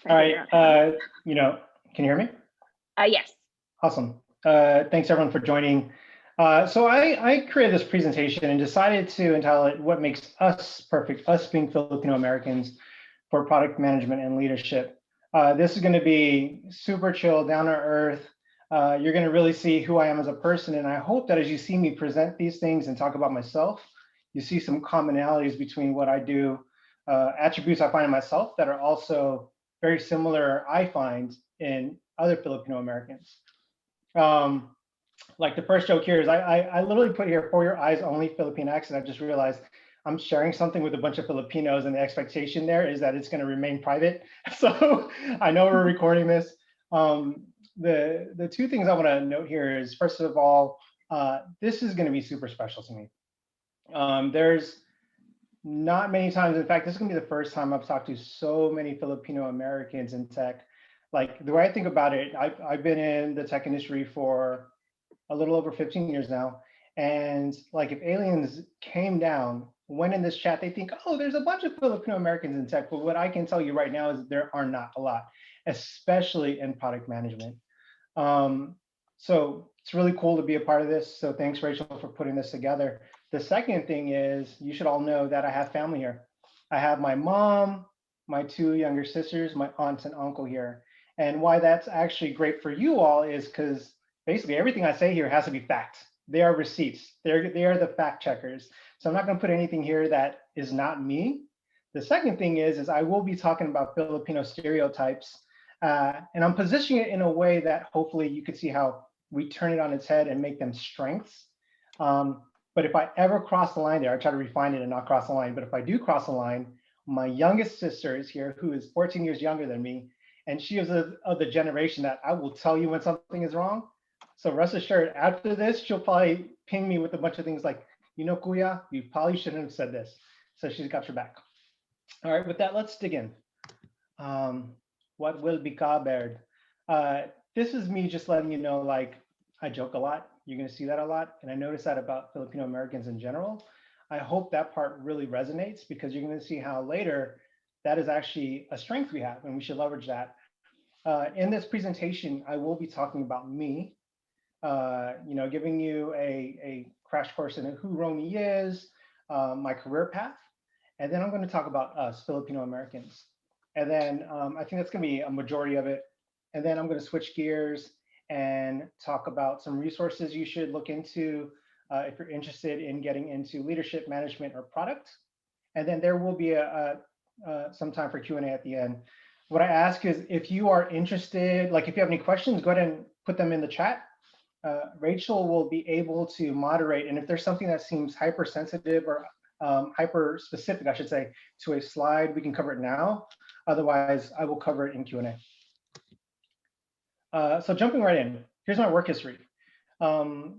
All right. Can you hear me? Yes. Awesome. Thanks everyone for joining. So I created this presentation and decided to entitle it "What Makes Us Perfect," us being Filipino Americans, for product management and leadership. This is going to be super chill, down to earth. You're going to really see who I am as a person, and I hope that as you see me present these things and talk about myself, you see some commonalities between what I do, attributes I find in myself that are also very similar, I find, in other Filipino Americans. Like the first joke here is I literally put here "for your eyes only Filipinx," and I just realized I'm sharing something with a bunch of Filipinos, and the expectation there is that it's going to remain private. So I know we're recording this. The two things I want to note here is, first of all, this is going to be super special to me. There's not many times, in fact, this is going to be the first time I've talked to so many Filipino Americans in tech. Like the way I think about it, I've been in the tech industry for a little over 15 years now. And like if aliens came down, went in this chat, they think, oh, there's a bunch of Filipino Americans in tech. But what I can tell you right now is there are not a lot, especially in product management. So it's really cool to be a part of this. So thanks, Rachel, for putting this together. The second thing is, you should all know that I have family here. I have my mom, my two younger sisters, my aunt and uncle here. And why that's actually great for you all is because basically everything I say here has to be fact. They are receipts. They are the fact checkers. So I'm not going to put anything here that is not me. The second thing is I will be talking about Filipino stereotypes, and I'm positioning it in a way that hopefully you could see how we turn it on its head and make them strengths. But if I ever cross the line there, I try to refine it and not cross the line. But if I do cross the line, my youngest sister is here, who is 14 years younger than me. And she is of the generation that I will tell you when something is wrong. So rest assured, after this, she'll probably ping me with a bunch of things like, Kuya, you probably shouldn't have said this. So she's got your back. All right, with that, let's dig in. What will be covered? This is me just letting you know, like, I joke a lot. You're going to see that a lot. And I notice that about Filipino Americans in general. I hope that part really resonates, because you're going to see how later that is actually a strength we have, and we should leverage that. In this presentation, I will be talking about me, giving you a crash course in who Romy is, my career path, and then I'm going to talk about us, Filipino Americans. And then I think that's going to be a majority of it. And then I'm going to switch gears and talk about some resources you should look into if you're interested in getting into leadership, management, or product. And then there will be some time for Q&A at the end. What I ask is, if you are interested, like if you have any questions, go ahead and put them in the chat. Rachel will be able to moderate. And if there's something that seems hypersensitive or hyper specific, I should say, to a slide, we can cover it now. Otherwise, I will cover it in Q&A. So jumping right in, here's my work history. I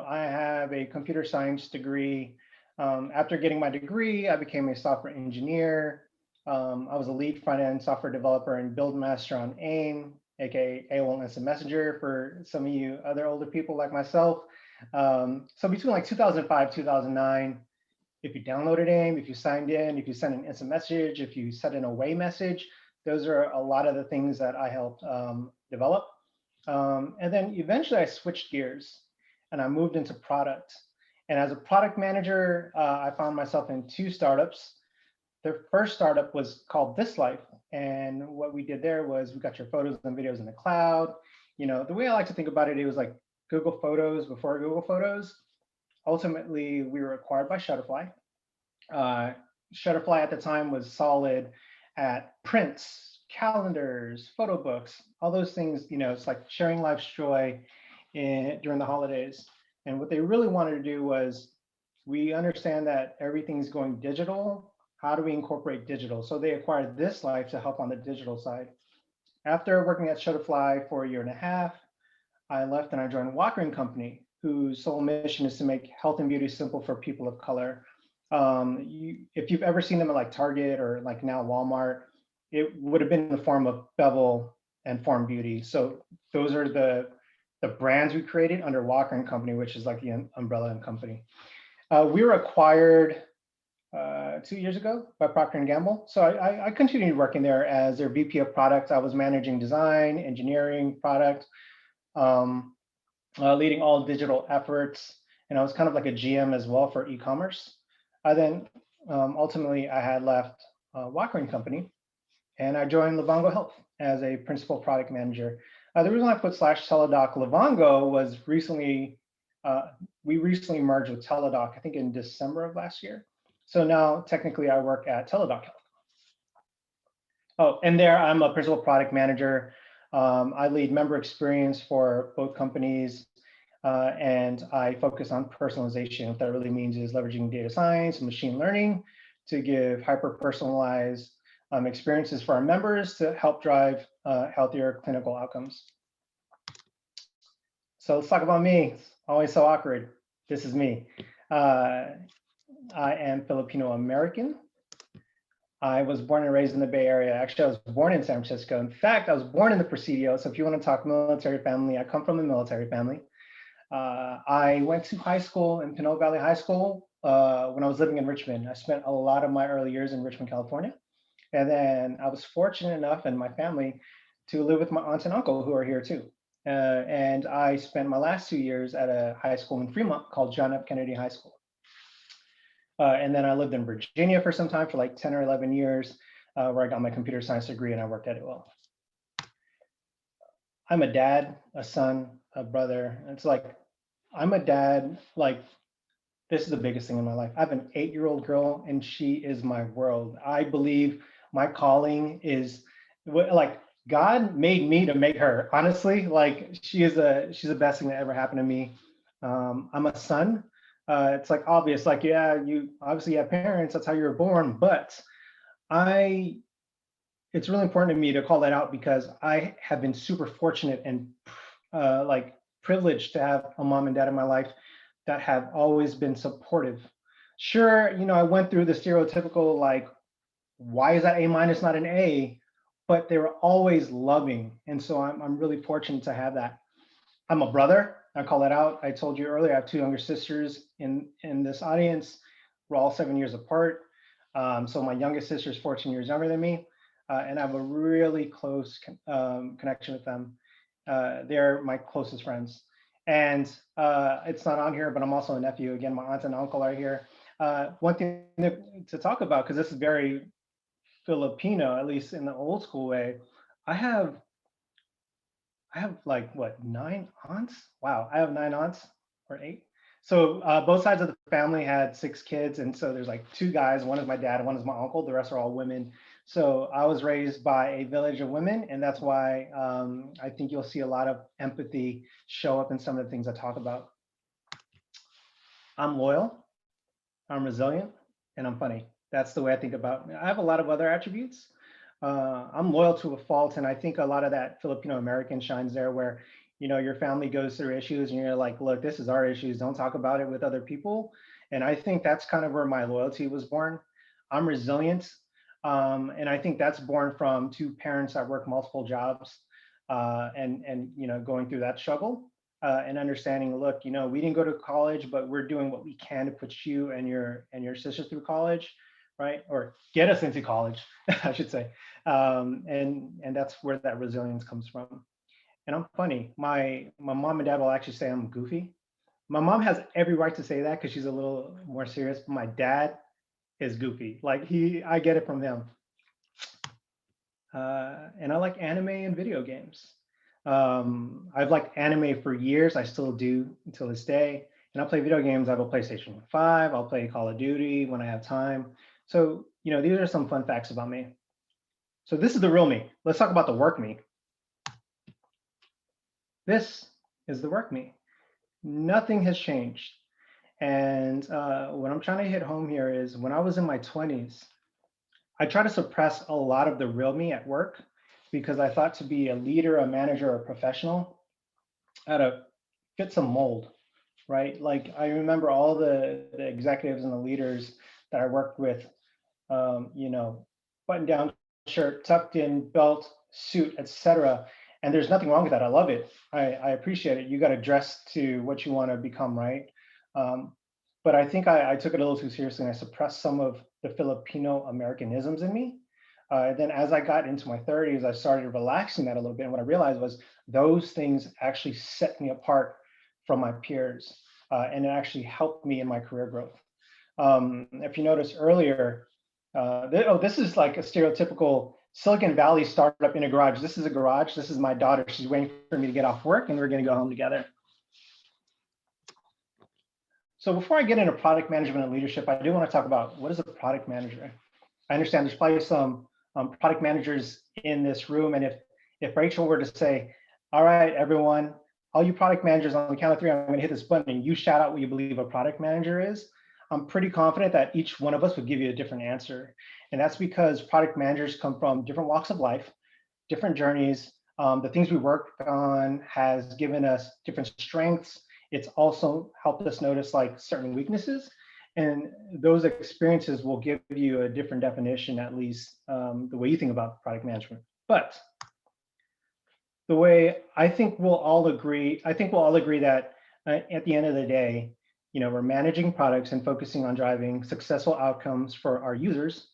have a computer science degree. After getting my degree, I became a software engineer. I was a lead front-end software developer and build master on AIM, aka AOL Instant Messenger for some of you other older people like myself. So between like 2005, 2009, if you downloaded AIM, if you signed in, if you sent an instant message, if you sent an away message, those are a lot of the things that I helped develop. And then eventually I switched gears and I moved into product. And as a product manager, I found myself in two startups. The first startup was called This Life. And what we did there was we got your photos and videos in the cloud. The way I like to think about it, it was like Google Photos before Google Photos. Ultimately, we were acquired by Shutterfly. Shutterfly at the time was solid at prints, calendars, photo books, all those things. It's like sharing life's joy during the holidays. And what they really wanted to do was, we understand that everything's going digital. How do we incorporate digital? So they acquired This Life to help on the digital side. After working at Shutterfly for a year and a half, I left and I joined Walker & Company, whose sole mission is to make health and beauty simple for people of color. If you've ever seen them at like Target or like now Walmart, it would have been in the form of Bevel and Form Beauty. So those are the brands we created under Walker & Company, which is like the umbrella company. We were acquired 2 years ago by Procter and Gamble. So I continued working there as their VP of product. I was managing design, engineering, product, um, leading all digital efforts, and I was kind of like a GM as well for e-commerce. I then ultimately I had left Walker and Company, and I joined Livongo Health as a principal product manager. The reason I put slash Teladoc Livongo was we recently merged with Teladoc, I think in December of last year. So now technically I work at Teladoc Health. Oh, and there I'm a principal product manager. I lead member experience for both companies, and I focus on personalization. What that really means is leveraging data science and machine learning to give hyper-personalized experiences for our members to help drive healthier clinical outcomes. So let's talk about me. It's always so awkward. This is me. I am Filipino American. I was born and raised in the Bay Area. Actually, I was born in San Francisco. In fact, I was born in the Presidio. So if you want to talk military family, I come from a military family. I went to high school in Pinole Valley High School when I was living in Richmond. I spent a lot of my early years in Richmond, California. And then I was fortunate enough in my family to live with my aunt and uncle who are here too. And I spent my last 2 years at a high school in Fremont called John F. Kennedy High School. And then I lived in Virginia for some time, for like 10 or 11 years, where I got my computer science degree and I worked at it well. I'm a dad, a son, a brother. It's like, I'm a dad, like, this is the biggest thing in my life. I have an 8-year-old girl and she is my world. I believe my calling is like, God made me to make her, honestly. Like, she's the best thing that ever happened to me. I'm a son. It's like obvious, like, yeah, you obviously have parents, that's how you were born, but it's really important to me to call that out because I have been super fortunate and like privileged to have a mom and dad in my life that have always been supportive. Sure, I went through the stereotypical, like, why is that A minus not an A? But they were always loving. And so I'm really fortunate to have that. I'm a brother. I call that out. I told you earlier, I have 2 younger sisters in this audience. We're all 7 years apart. So my youngest sister is 14 years younger than me. And I have a really close connection with them. They're my closest friends. And it's not on here, but I'm also a nephew. Again, my aunt and uncle are here. One thing to talk about, because this is very Filipino, at least in the old school way, I have like, what, 9 aunts? Wow, I have 9 aunts or 8. So both sides of the family had 6 kids. And so there's like 2 guys. One is my dad, one is my uncle. The rest are all women. So I was raised by a village of women. And that's why I think you'll see a lot of empathy show up in some of the things I talk about. I'm loyal, I'm resilient, and I'm funny. That's the way I think about it. I have a lot of other attributes. I'm loyal to a fault, and I think a lot of that Filipino American shines there, where your family goes through issues, and you're like, look, this is our issues. Don't talk about it with other people. And I think that's kind of where my loyalty was born. I'm resilient, and I think that's born from 2 parents that work multiple jobs, and going through that struggle. And understanding, look, we didn't go to college, but we're doing what we can to put you and your sister through college, right? Or get us into college, I should say. And that's where that resilience comes from. And I'm funny. My mom and dad will actually say I'm goofy. My mom has every right to say that because she's a little more serious. But my dad is goofy. Like I get it from them. And I like anime and video games. I've liked anime for years. I still do until this day. And I play video games. I have a PlayStation 5. I'll play Call of Duty when I have time. So, these are some fun facts about me. So this is the real me. Let's talk about the work me. This is the work me. Nothing has changed. And what I'm trying to hit home here is when I was in my 20s, I try to suppress a lot of the real me at work because I thought to be a leader, a manager, or a professional, I had to fit some mold, right? Like I remember all the executives and the leaders that I worked with, button down shirt, tucked in belt, suit, etc. And there's nothing wrong with that. I love it. I appreciate it. You got to dress to what you want to become, right? But but I think I took it a little too seriously and I suppressed some of the Filipino Americanisms in me. Then as I got into my 30s, I started relaxing that a little bit. And what I realized was those things actually set me apart from my peers. And it actually helped me in my career growth. If you noticed earlier, this is like a stereotypical Silicon Valley startup in a garage. This is a garage. This is my daughter. She's waiting for me to get off work and we're going to go home together. So before I get into product management and leadership, I do want to talk about what is a product manager. I understand there's probably some product managers in this room. And if Rachel were to say, all right, everyone, all you product managers, on the count of three, I'm going to hit this button and you shout out what you believe a product manager is, I'm pretty confident that each one of us would give you a different answer. And that's because product managers come from different walks of life, different journeys. The things we worked on has given us different strengths. It's also helped us notice like certain weaknesses. And those experiences will give you a different definition, at least the way you think about product management. But the way I think we'll all agree that at the end of the day, we're managing products and focusing on driving successful outcomes for our users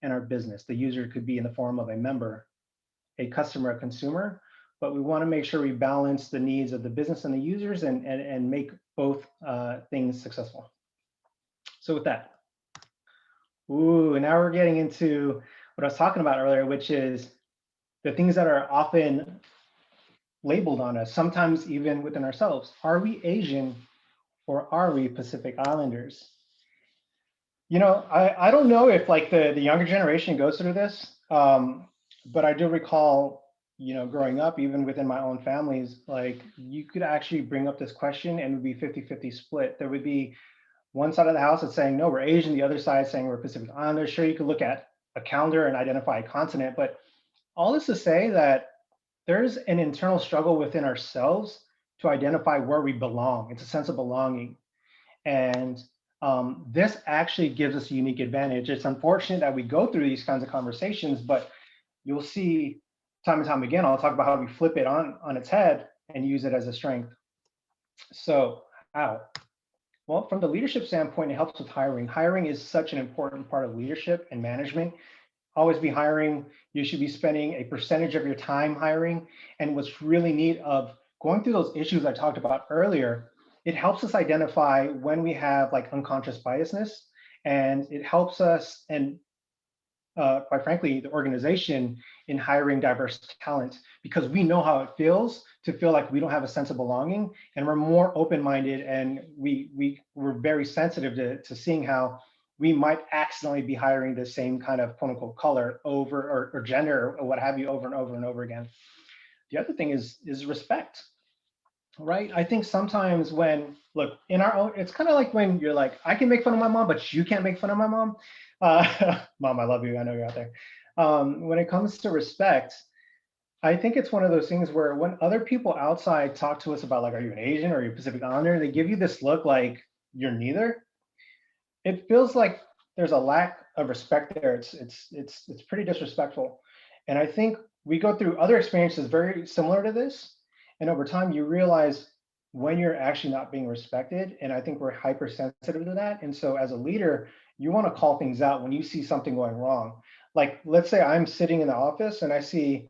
and our business. The user could be in the form of a member, a customer, a consumer, but we want to make sure we balance the needs of the business and the users and make both things successful. So with that, now we're getting into what I was talking about earlier, which is the things that are often labeled on us, sometimes even within ourselves. Are we Asian or are we Pacific Islanders? I don't know if like the younger generation goes through this, but I do recall, growing up, even within my own families, like you could actually bring up this question and it would be 50-50 split. There would be one side of the house that's saying, no, we're Asian, the other side saying we're Pacific Islanders. Sure, you could look at a calendar and identify a continent, but all this to say that there's an internal struggle within ourselves to identify where we belong. It's a sense of belonging. And this actually gives us a unique advantage. It's unfortunate that we go through these kinds of conversations, but you'll see time and time again, I'll talk about how we flip it on its head and use it as a strength. So how? Well, from the leadership standpoint, it helps with hiring. Hiring is such an important part of leadership and management. Always be hiring. You should be spending a percentage of your time hiring. And what's really neat of going through those issues I talked about earlier, it helps us identify when we have like unconscious biasness, and it helps us and quite frankly, the organization in hiring diverse talent, because we know how it feels to feel like we don't have a sense of belonging, and we're more open-minded, and we're very sensitive to seeing how we might accidentally be hiring the same kind of quote unquote color over or gender or what have you over and over and over again. The other thing is respect, right? I think sometimes when, look, in our own, it's kind of like when you're like, I can make fun of my mom, but you can't make fun of my mom. Mom, I love you. I know you're out there. When it comes to respect, I think it's one of those things where when other people outside talk to us about like, are you an Asian or are you Pacific Islander? They give you this look like you're neither. It feels like there's a lack of respect there. It's pretty disrespectful. And I think we go through other experiences very similar to this. And over time, you realize when you're actually not being respected. And I think we're hypersensitive to that. And so as a leader, you want to call things out when you see something going wrong. Like, let's say I'm sitting in the office and I see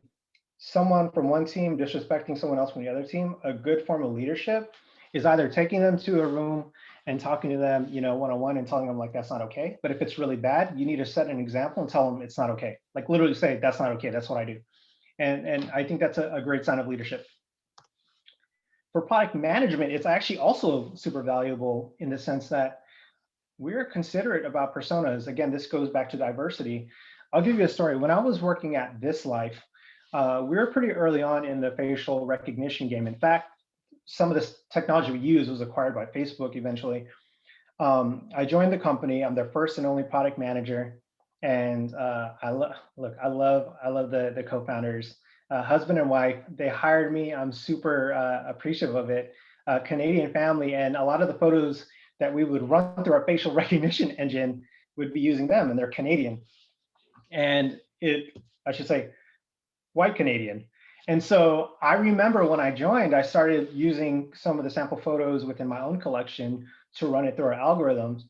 someone from one team disrespecting someone else from the other team. A good form of leadership is either taking them to a room and talking to them, one-on-one and telling them like, that's not okay. But if it's really bad, you need to set an example and tell them it's not okay. Like literally say, that's not okay. That's what I do. And I think that's a great sign of leadership. For product management, it's actually also super valuable in the sense that we're considerate about personas. Again, this goes back to diversity. I'll give you a story. When I was working at This Life, we were pretty early on in the facial recognition game. In fact, some of this technology we use was acquired by Facebook eventually. I joined the company. I'm their first and only product manager. And I love the co-founders, husband and wife. They hired me. I'm super appreciative of it. Canadian family, and a lot of the photos that we would run through our facial recognition engine would be using them, and they're Canadian. And I should say, white Canadian. And so I remember when I joined, I started using some of the sample photos within my own collection to run it through our algorithms.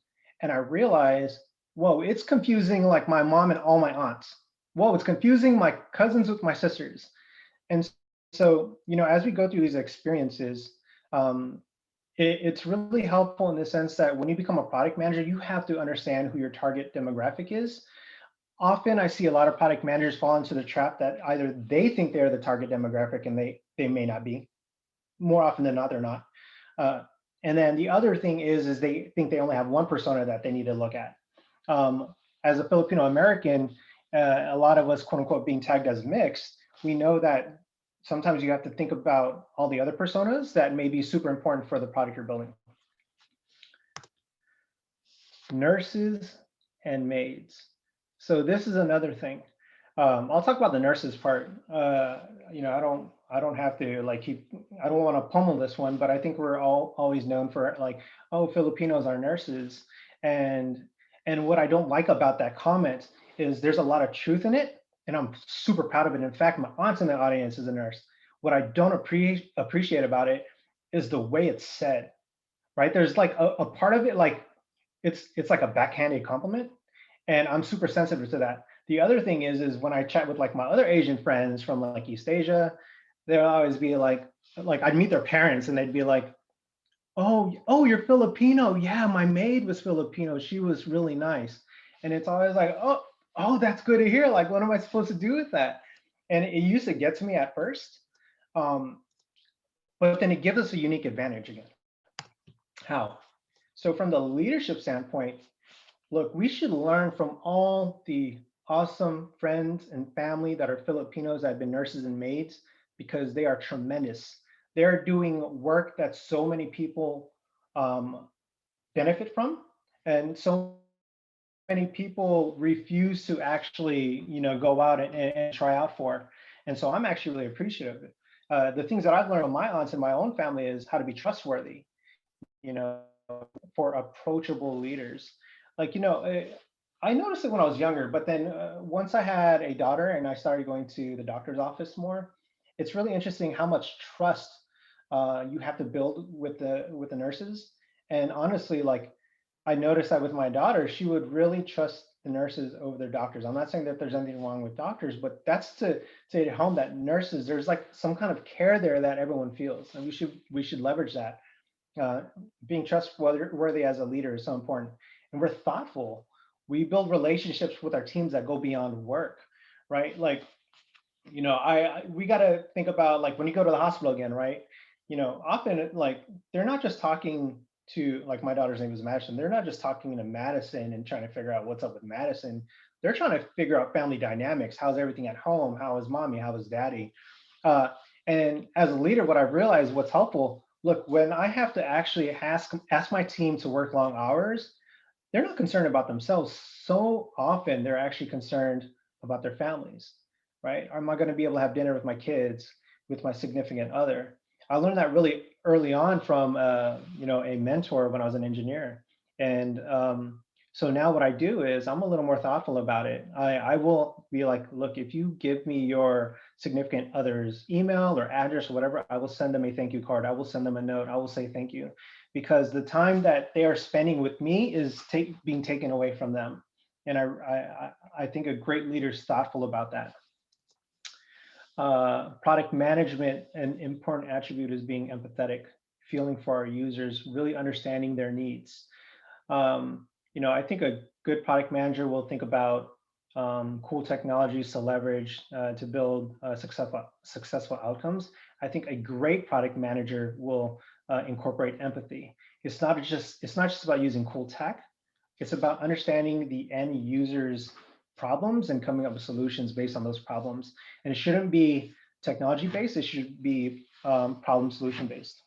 And I realized, whoa, it's confusing like my mom and all my aunts. Whoa, it's confusing my cousins with my sisters. And so, as we go through these experiences, it's really helpful in the sense that when you become a product manager, you have to understand who your target demographic is. Often I see a lot of product managers fall into the trap that either they think they're the target demographic and they may not be. More often than not, they're not. Uh, and then the other thing is they think they only have one persona that they need to look at. As a Filipino American, a lot of us, quote unquote, being tagged as mixed, we know that sometimes you have to think about all the other personas that may be super important for the product you're building. Nurses and maids. So this is another thing. I'll talk about the nurses part. I don't have to like keep. I don't want to pummel this one, but I think we're all always known for like, oh, Filipinos are nurses, and what I don't like about that comment is there's a lot of truth in it, and I'm super proud of it. In fact, my aunt in the audience is a nurse. What I don't appreciate about it is the way it's said. Right? There's like a part of it like it's like a backhanded compliment, and I'm super sensitive to that. The other thing is when I chat with like my other Asian friends from like East Asia, they'll always be like I'd meet their parents and they'd be like, oh, you're Filipino. Yeah, my maid was Filipino. She was really nice. And it's always like, oh, that's good to hear. Like, what am I supposed to do with that? And it used to get to me at first. But then it gives us a unique advantage again. How? So from the leadership standpoint, look, we should learn from all the awesome friends and family that are Filipinos that have been nurses and maids because they are tremendous. They're doing work that so many people benefit from, and so many people refuse to actually, go out and try out for. And so I'm actually really appreciative of it. The things that I've learned from my aunts and my own family is how to be trustworthy, you know, for approachable leaders. Like, I noticed it when I was younger, but then once I had a daughter and I started going to the doctor's office more, it's really interesting how much trust you have to build with the nurses. And honestly, like I noticed that with my daughter, she would really trust the nurses over their doctors. I'm not saying that there's anything wrong with doctors, but that's to hit home that nurses, there's like some kind of care there that everyone feels, and we should leverage that. Being trustworthy as a leader is so important, and we're thoughtful. We build relationships with our teams that go beyond work, right? Like, we got to think about like when you go to the hospital again, right? Often like they're not just talking to, like, my daughter's name is Madison. They're not just talking to Madison and trying to figure out what's up with Madison. They're trying to figure out family dynamics. How's everything at home? How is mommy? How is daddy? Uh, and as a leader, what I've realized, what's helpful, look, when I have to actually ask my team to work long hours, they're not concerned about themselves. So often they're actually concerned about their families, right? Am I going to be able to have dinner with my kids, with my significant other? I learned that really early on from, a mentor when I was an engineer. And so now what I do is I'm a little more thoughtful about it. I will be like, look, if you give me your significant other's email or address or whatever, I will send them a thank you card. I will send them a note. I will say thank you, because the time that they are spending with me is being taken away from them. And I think a great leader is thoughtful about that. Product management, an important attribute is being empathetic, feeling for our users, really understanding their needs. I think a good product manager will think about cool technologies to leverage to build successful outcomes. I think a great product manager will incorporate empathy. It's not just about using cool tech. It's about understanding the end user's problems and coming up with solutions based on those problems. And it shouldn't be technology based. It should be problem solution based.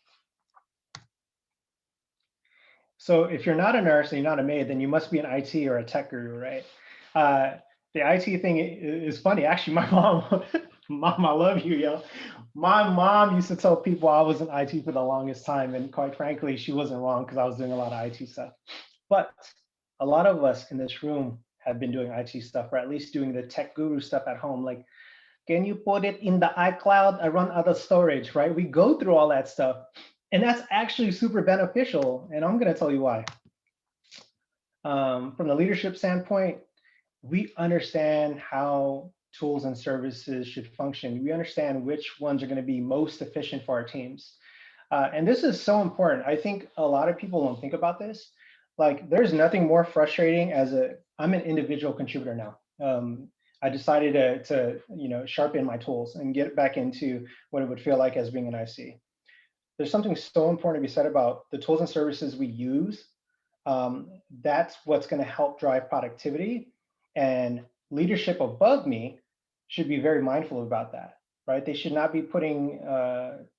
So if you're not a nurse and you're not a maid, then you must be an IT or a tech guru, right? The IT thing is funny. Actually, my mom, mom, I love you, yo. My mom used to tell people I was in IT for the longest time. And quite frankly, she wasn't wrong because I was doing a lot of IT stuff. But a lot of us in this room have been doing IT stuff, or at least doing the tech guru stuff at home. Like, can you put it in the iCloud? I run out of storage, right? We go through all that stuff. And that's actually super beneficial. And I'm going to tell you why. From the leadership standpoint, we understand how tools and services should function. We understand which ones are going to be most efficient for our teams. And this is so important. I think a lot of people don't think about this. Like, there's nothing more frustrating I'm an individual contributor now. I decided to sharpen my tools and get back into what it would feel like as being an IC. There's something so important to be said about the tools and services we use. That's what's going to help drive productivity, and leadership above me should be very mindful about that, right? They should not be putting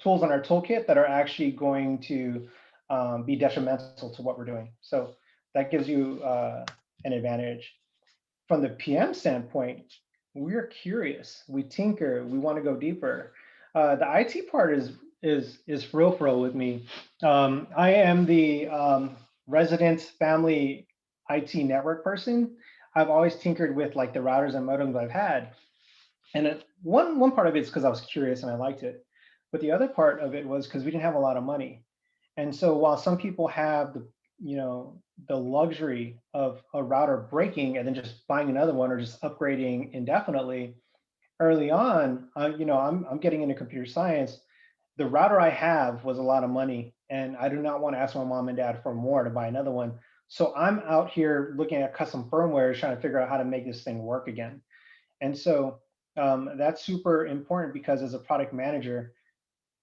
tools on our toolkit that are actually going to be detrimental to what we're doing. So that gives you an advantage. From the PM standpoint, we're curious, we tinker, we want to go deeper. The IT part is for real with me. I am the resident family IT network person. I've always tinkered with like the routers and modems I've had. And one part of it is because I was curious and I liked it. But the other part of it was because we didn't have a lot of money. And so while some people have the luxury of a router breaking and then just buying another one or just upgrading indefinitely, early on, I'm getting into computer science. The router I have was a lot of money, and I do not want to ask my mom and dad for more to buy another one. So I'm out here looking at custom firmware, trying to figure out how to make this thing work again. And so that's super important because as a product manager,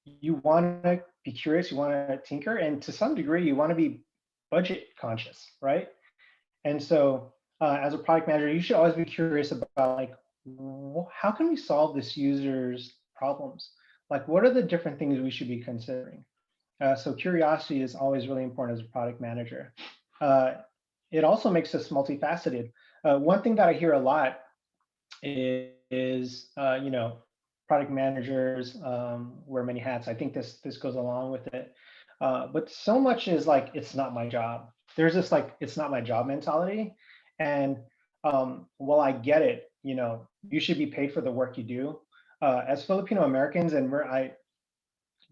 you want to be curious, you want to tinker, and to some degree, you want to be budget conscious, right? And so as a product manager, you should always be curious about like, how can we solve this user's problems? Like, what are the different things we should be considering? So curiosity is always really important as a product manager. It also makes us multifaceted. One thing that I hear a lot is product managers wear many hats. I think this goes along with it. But so much is like, it's not my job. There's this like, it's not my job mentality. And while I get it, you should be paid for the work you do. As Filipino Americans, and I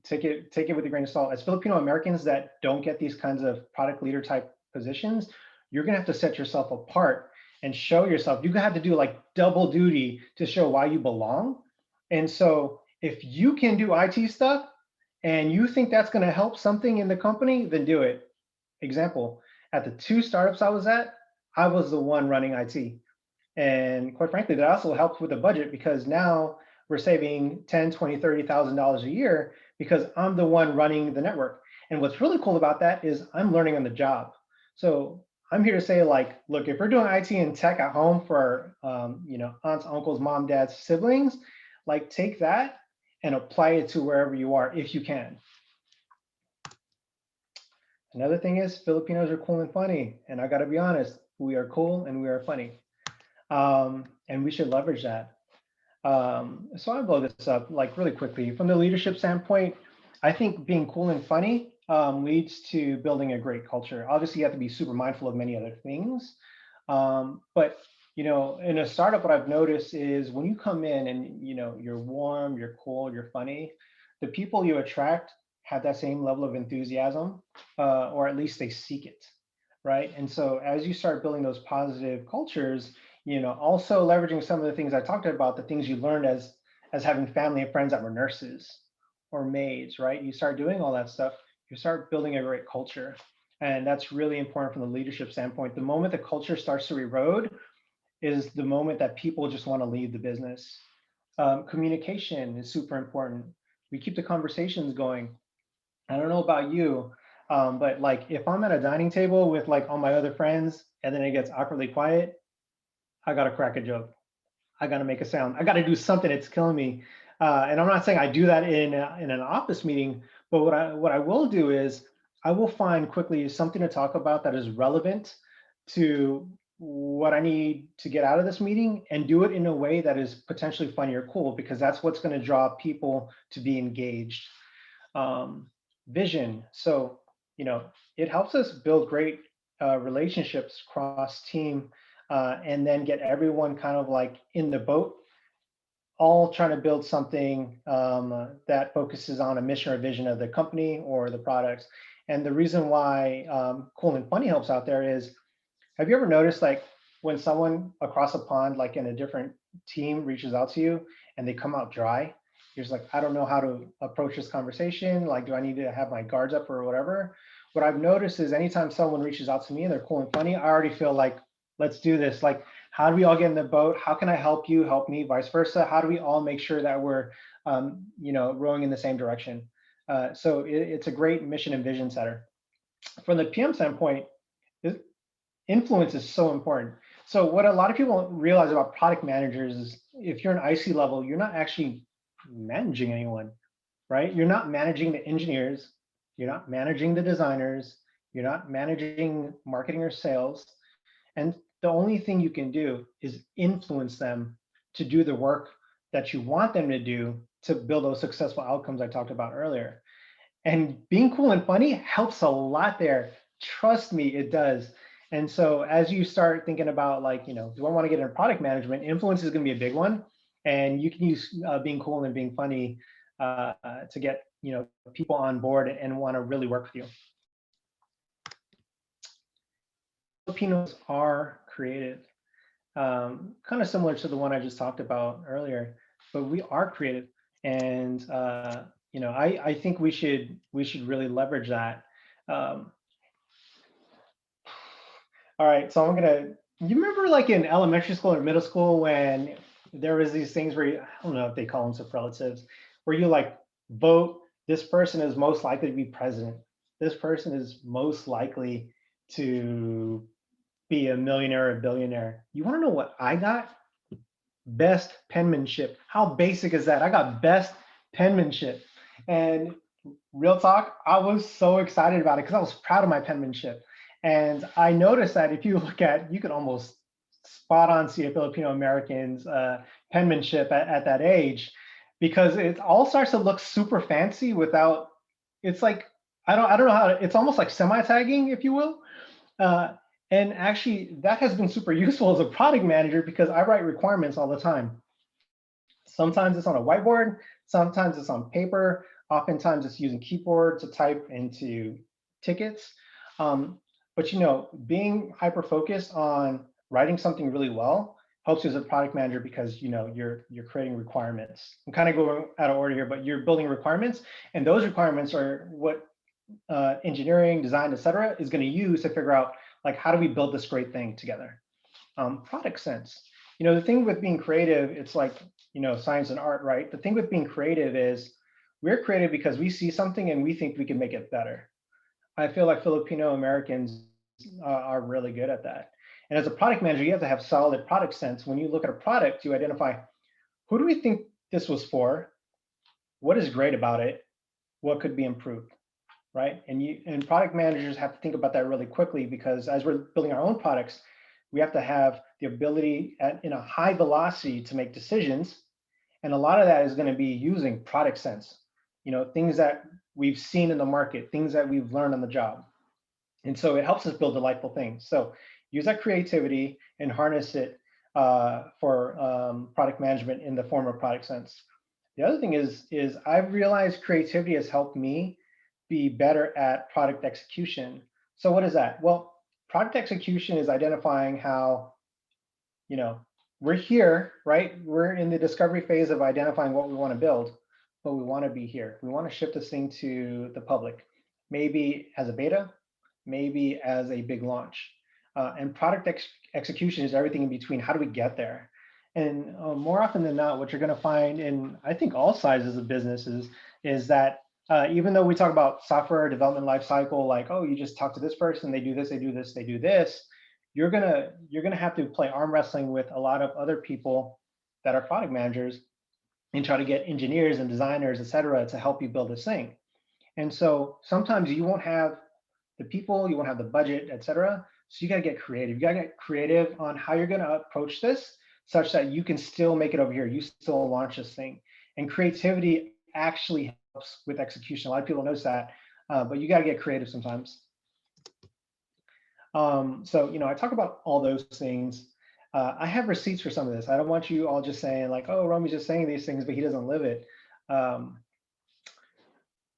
take it with a grain of salt, as Filipino Americans that don't get these kinds of product leader type positions, you're gonna have to set yourself apart and show yourself. You're gonna have to do like double duty to show why you belong. And so if you can do IT stuff and you think that's gonna help something in the company, then do it. Example, at the 2 startups I was at, I was the one running IT. And quite frankly, that also helps with the budget because now we're saving 10, 20, $30,000 a year because I'm the one running the network. And what's really cool about that is I'm learning on the job. So I'm here to say, like, look, if we're doing IT and tech at home for aunts, uncles, mom, dads, siblings, like take that and apply it to wherever you are if you can. Another thing is Filipinos are cool and funny. And I gotta be honest, we are cool and we are funny. And we should leverage that. So I'll blow this up like really quickly. From the leadership standpoint, I think being cool and funny leads to building a great culture. Obviously, you have to be super mindful of many other things. But in a startup, what I've noticed is when you come in and you're warm, you're cool, you're funny, the people you attract have that same level of enthusiasm, or at least they seek it, right? And so as you start building those positive cultures, also leveraging some of the things I talked about, the things you learned as having family and friends that were nurses or maids, right? You start doing all that stuff, you start building a great culture. And that's really important from the leadership standpoint. The moment the culture starts to erode is the moment that people just want to leave the business. Communication is super important. We keep the conversations going. I don't know about you, but like if I'm at a dining table with like all my other friends and then it gets awkwardly quiet, I gotta crack a joke. I gotta make a sound. I gotta do something that's killing me. And I'm not saying I do that in an office meeting, but what I will do is I will find quickly something to talk about that is relevant to what I need to get out of this meeting and do it in a way that is potentially funny or cool, because that's what's going to draw people to be engaged. Vision. So, it helps us build great relationships cross team and then get everyone kind of like in the boat all trying to build something that focuses on a mission or vision of the company or the products. And the reason why Cool and Funny helps out there is, have you ever noticed like when someone across a pond, like in a different team, reaches out to you and they come out dry? You're just like, I don't know how to approach this conversation. Like, do I need to have my guards up or whatever? What I've noticed is anytime someone reaches out to me and they're cool and funny, I already feel like, let's do this. Like, how do we all get in the boat? How can I help you? Help me, vice versa. How do we all make sure that we're, rowing in the same direction? So it's a great mission and vision setter. From the PM standpoint, influence is so important. So what a lot of people don't realize about product managers is if you're an IC level, you're not actually managing anyone, right? You're not managing the engineers, you're not managing the designers, you're not managing marketing or sales. And the only thing you can do is influence them to do the work that you want them to do to build those successful outcomes I talked about earlier. And being cool and funny helps a lot there. Trust me, it does. And so as you start thinking about like, do I want to get into product management? Influence is going to be a big one. And you can use being cool and being funny to get, people on board and want to really work with you. Filipinos are creative, kind of similar to the one I just talked about earlier, but we are creative. And, I think we should really leverage that. Um, All right, so you remember like in elementary school or middle school when there was these things where I don't know if they call them superlatives, where you like vote, this person is most likely to be president. This person is most likely to be a millionaire or a billionaire. You want to know what I got? Best penmanship. How basic is that? I got best penmanship. And real talk, I was so excited about it because I was proud of my penmanship. And I noticed that if you look at, you could almost spot on see a Filipino American's penmanship at that age, because it all starts to look super fancy without, it's like, I don't know how it's almost like semi-tagging, if you will. Uh, and actually that has been super useful as a product manager because I write requirements all the time. Sometimes it's on a whiteboard, sometimes it's on paper, oftentimes it's using keyboard to type into tickets. But being hyper focused on writing something really well helps you as a product manager because you're creating requirements. I'm kind of going out of order here, but you're building requirements, and those requirements are what engineering, design, etc., is going to use to figure out like how do we build this great thing together. Product sense. The thing with being creative, it's like science and art, right? The thing with being creative is we're creative because we see something and we think we can make it better. I feel like Filipino Americans are really good at that. And as a product manager, you have to have solid product sense. When you look at a product, you identify who do we think this was for? What is great about it? What could be improved? Right? And product managers have to think about that really quickly because as we're building our own products, we have to have the ability in a high velocity to make decisions. And a lot of that is going to be using product sense, things that we've seen in the market, things that we've learned on the job. And so it helps us build delightful things. So use that creativity and harness it for product management in the form of product sense. The other thing is I've realized creativity has helped me be better at product execution. So what is that? Well, product execution is identifying how, we're here, right? We're in the discovery phase of identifying what we want to build, but we want to be here. We want to ship this thing to the public, maybe as a beta, maybe as a big launch. And product execution is everything in between. How do we get there? And more often than not, what you're going to find in, I think, all sizes of businesses is that even though we talk about software development lifecycle, like, oh, you just talk to this person, they do this, they do this, they do this, you're gonna have to play arm wrestling with a lot of other people that are product managers and try to get engineers and designers, et cetera, to help you build this thing. And so sometimes you won't have the people, you won't have the budget, et cetera. So you gotta get creative. You gotta get creative on how you're gonna approach this such that you can still make it over here. You still launch this thing. And creativity actually helps with execution. A lot of people notice that, but you gotta get creative sometimes. So, I talk about all those things. I have receipts for some of this. I don't want you all just saying like, oh, Romy's just saying these things, but he doesn't live it. Um,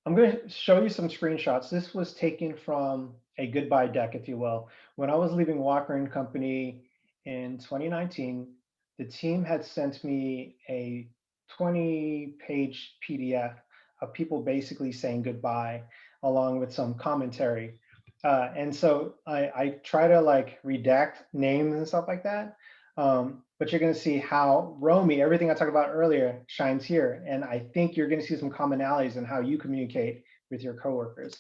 I'm going to show you some screenshots. This was taken from a goodbye deck, if you will. When I was leaving Walker and Company in 2019, the team had sent me a 20-page PDF of people basically saying goodbye, along with some commentary. And so I try to like redact names and stuff like that. But you're going to see how Romy, everything I talked about earlier, shines here. And I think you're going to see some commonalities in how you communicate with your coworkers.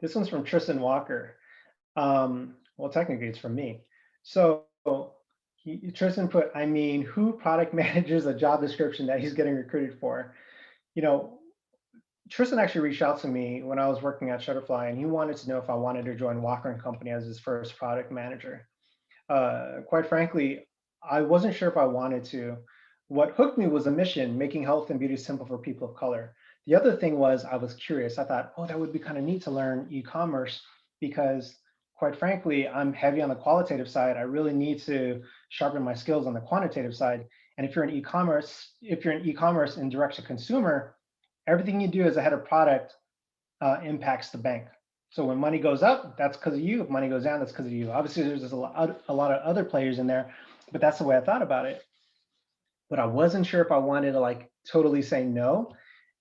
This one's from Tristan Walker. Well, technically it's from me. So Tristan put, I mean, who product manages a job description that he's getting recruited for? You know, Tristan actually reached out to me when I was working at Shutterfly, and he wanted to know if I wanted to join Walker and Company as his first product manager. Quite frankly, I wasn't sure if I wanted to. What hooked me was a mission, making health and beauty simple for people of color. The other thing was I was curious. I thought, oh, that would be kind of neat to learn e-commerce because quite frankly, I'm heavy on the qualitative side. I really need to sharpen my skills on the quantitative side. And if you're in e-commerce, and direct to consumer, everything you do as a head of product impacts the bank. So when money goes up, that's because of you. If money goes down, that's because of you. Obviously, there's a lot of other players in there, but that's the way I thought about it. But I wasn't sure if I wanted to like totally say no.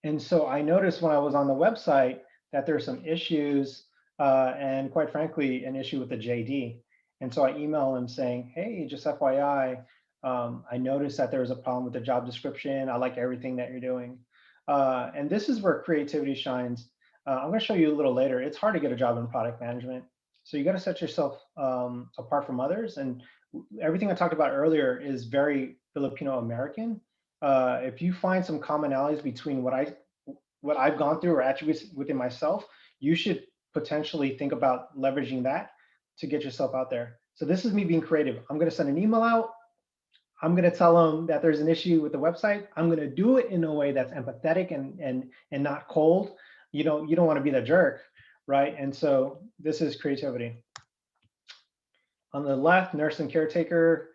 And so I noticed when I was on the website that there's some issues and quite frankly, an issue with the JD. And so I emailed him saying, hey, just FYI, I noticed that there was a problem with the job description. I like everything that you're doing. And this is where creativity shines. I'm going to show you a little later. It's hard to get a job in product management. So you got to set yourself apart from others. And everything I talked about earlier is very Filipino American. If you find some commonalities between what I've gone through or attributes within myself, you should potentially think about leveraging that to get yourself out there. So this is me being creative. I'm going to send an email out. I'm going to tell them that there's an issue with the website. I'm going to do it in a way that's empathetic and not cold. You don't want to be the jerk, right? And so this is creativity. On the left, nurse and caretaker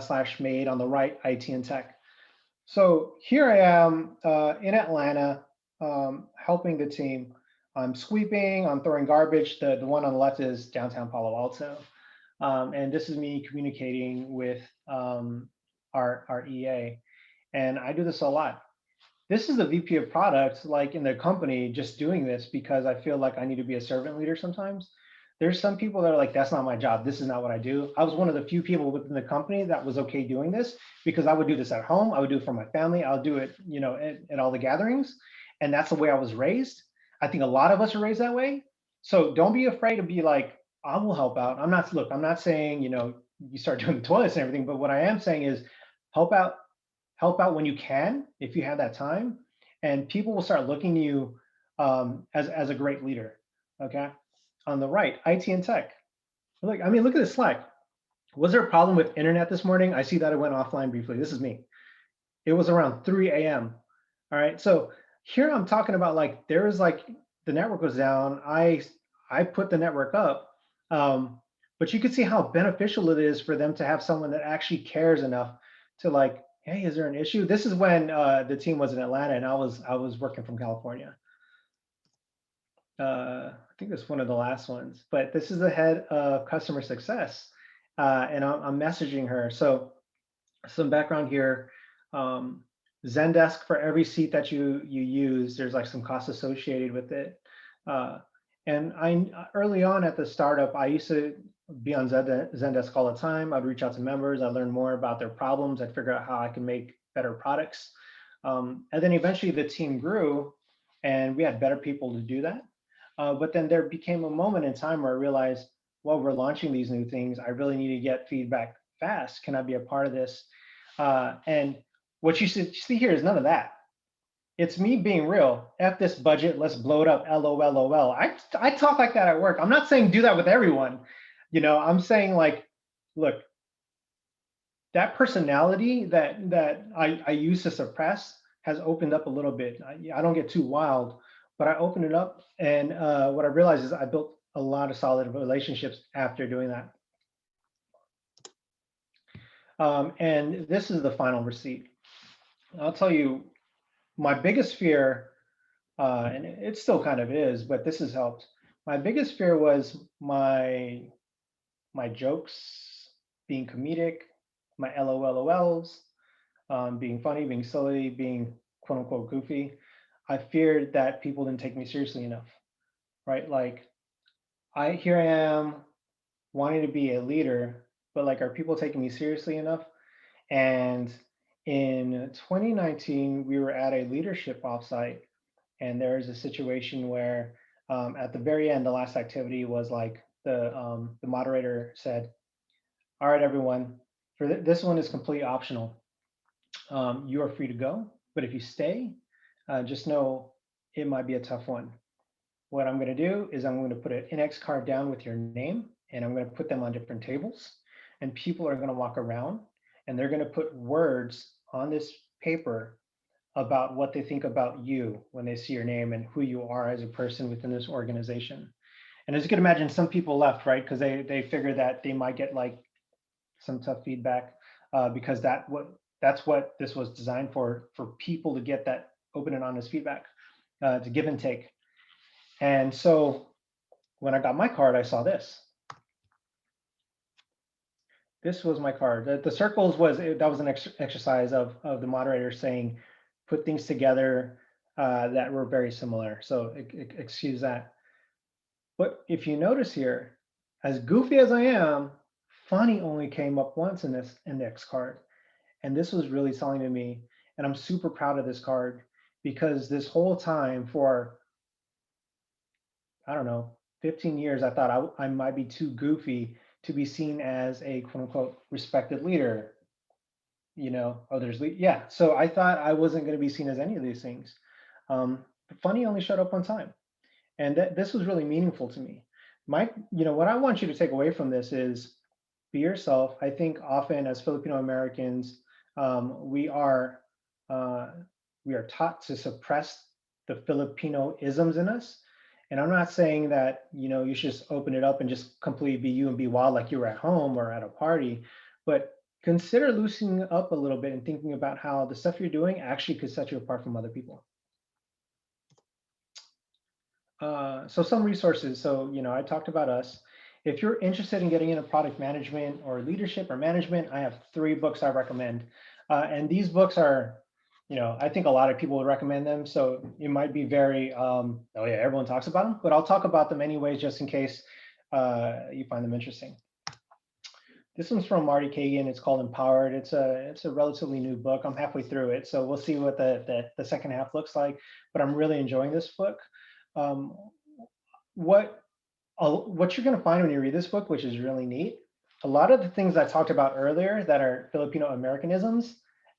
slash maid. On the right, IT and tech. So here I am in Atlanta helping the team. I'm sweeping, I'm throwing garbage. The one on the left is downtown Palo Alto. And this is me communicating with our EA. And I do this a lot. This is the VP of product, like in the company, just doing this because I feel like I need to be a servant leader sometimes. There's some people that are like, that's not my job. This is not what I do. I was one of the few people within the company that was okay doing this because I would do this at home. I would do it for my family. I'll do it, at all the gatherings. And that's the way I was raised. I think a lot of us are raised that way. So don't be afraid to be like, I will help out. I'm not saying, you start doing the toilets and everything, but what I am saying is help out when you can, if you have that time, and people will start looking to you as a great leader. Okay. On the right, IT and tech. Look at this Slack. Was there a problem with internet this morning? I see that it went offline briefly. This is me. It was around 3 a.m. All right. So here I'm talking about like there is like the network was down. I put the network up. But you can see how beneficial it is for them to have someone that actually cares enough to like, hey, is there an issue? This is when the team was in Atlanta and I was working from California. I think it's one of the last ones, but this is the head of customer success. And I'm messaging her. So some background here. Zendesk, for every seat that you use, there's like some costs associated with it. And I early on at the startup, I used to be on Zendesk all the time. I'd reach out to members. I'd learn more about their problems. I'd figure out how I can make better products. And then eventually the team grew and we had better people to do that. But then there became a moment in time where I realized, well, we're launching these new things. I really need to get feedback fast. Can I be a part of this? And what you see here is none of that. It's me being real. F this budget, let's blow it up, LOL. I talk like that at work. I'm not saying do that with everyone. I'm saying like, look, that personality that I used to suppress has opened up a little bit. I don't get too wild, but I opened it up. And what I realized is I built a lot of solid relationships after doing that. And this is the final receipt. I'll tell you, my biggest fear, and it still kind of is, but this has helped. My biggest fear was my jokes being comedic, my LOLs, being funny, being silly, being quote unquote goofy. I feared that people didn't take me seriously enough, right? Like I here I am wanting to be a leader, but like, are people taking me seriously enough? And in 2019, we were at a leadership offsite, and there was a situation where, at the very end, the last activity was like the moderator said, "All right, everyone, for this one is completely optional. You are free to go, but if you stay, just know it might be a tough one. What I'm going to do is I'm going to put an index card down with your name, and I'm going to put them on different tables, and people are going to walk around, and they're going to put words on this paper about what they think about you when they see your name and who you are as a person within this organization." And as you can imagine, some people left, right? Because they figured that they might get like some tough feedback, because that's what this was designed for people to get that open and honest feedback, to give and take. And so when I got my card, I saw this. This was my card. The circles was that was an exercise of the moderator saying, put things together that were very similar. So excuse that. But if you notice here, as goofy as I am, funny only came up once in this index card. And this was really telling to me. And I'm super proud of this card because this whole time for, I don't know, 15 years, I thought I might be too goofy to be seen as a quote unquote respected leader. Oh, yeah. So I thought I wasn't going to be seen as any of these things. But funny only showed up one time. And this was really meaningful to me. What I want you to take away from this is be yourself. I think often as Filipino Americans, we are uh, we are taught to suppress the Filipino isms in us. And I'm not saying that you should just open it up and just completely be you and be wild like you were at home or at a party, but consider loosening up a little bit and thinking about how the stuff you're doing actually could set you apart from other people. So some resources. So, I talked about us. If you're interested in getting into product management or leadership or management, I have 3 books I recommend. And these books are, I think a lot of people would recommend them. So it might be very, oh yeah, everyone talks about them, but I'll talk about them anyways, just in case you find them interesting. This one's from Marty Kagan. It's called Empowered. It's a relatively new book. I'm halfway through it, so we'll see what the second half looks like. But I'm really enjoying this book. Um, what what you're going to find when you read this book, which is really neat, a lot of the things I talked about earlier that are Filipino Americanisms,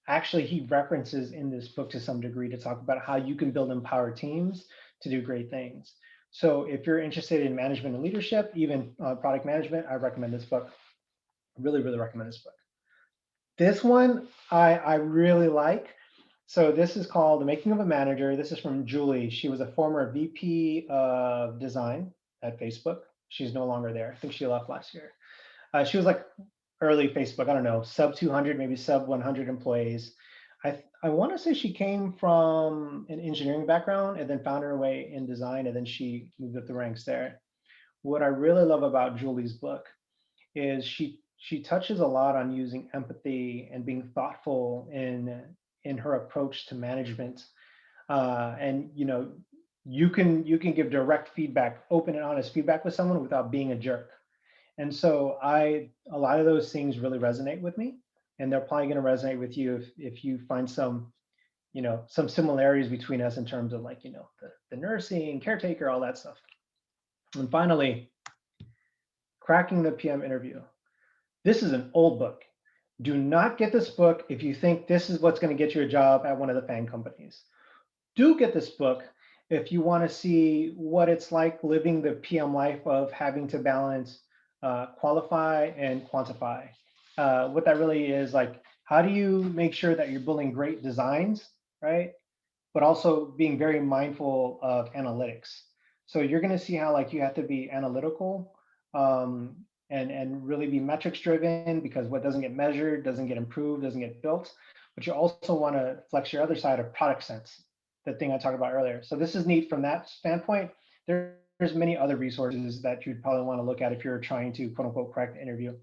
actually he references in this book to some degree to talk about how you can build empowered teams to do great things. So if you're interested in management and leadership, even product management, I recommend this book. Really, really recommend this book. This one I really like. So this is called The Making of a Manager. This is from Julie. She was a former VP of design at Facebook. She's no longer there. I think she left last year. She was like early Facebook. I don't know, sub 200, maybe sub 100 employees. I want to say she came from an engineering background and then found her way in design, and then she moved up the ranks there. What I really love about Julie's book is she touches a lot on using empathy and being thoughtful in her approach to management. And you can give direct feedback, open and honest feedback with someone without being a jerk. And so a lot of those things really resonate with me, and they're probably going to resonate with you if you find some similarities between us in terms of like the nursing, caretaker, all that stuff. And finally, cracking the PM interview. This is an old book. Do not get this book if you think this is what's going to get you a job at one of the FANG companies. Do get this book if you want to see what it's like living the PM life of having to balance qualify and quantify. What that really is like, how do you make sure that you're building great designs, right? But also being very mindful of analytics. So you're going to see how like you have to be analytical, and really be metrics driven, because what doesn't get measured doesn't get improved, doesn't get built. But you also want to flex your other side of product sense, the thing I talked about earlier. So this is neat from that standpoint. There's many other resources that you'd probably want to look at if you're trying to quote unquote crack the interview.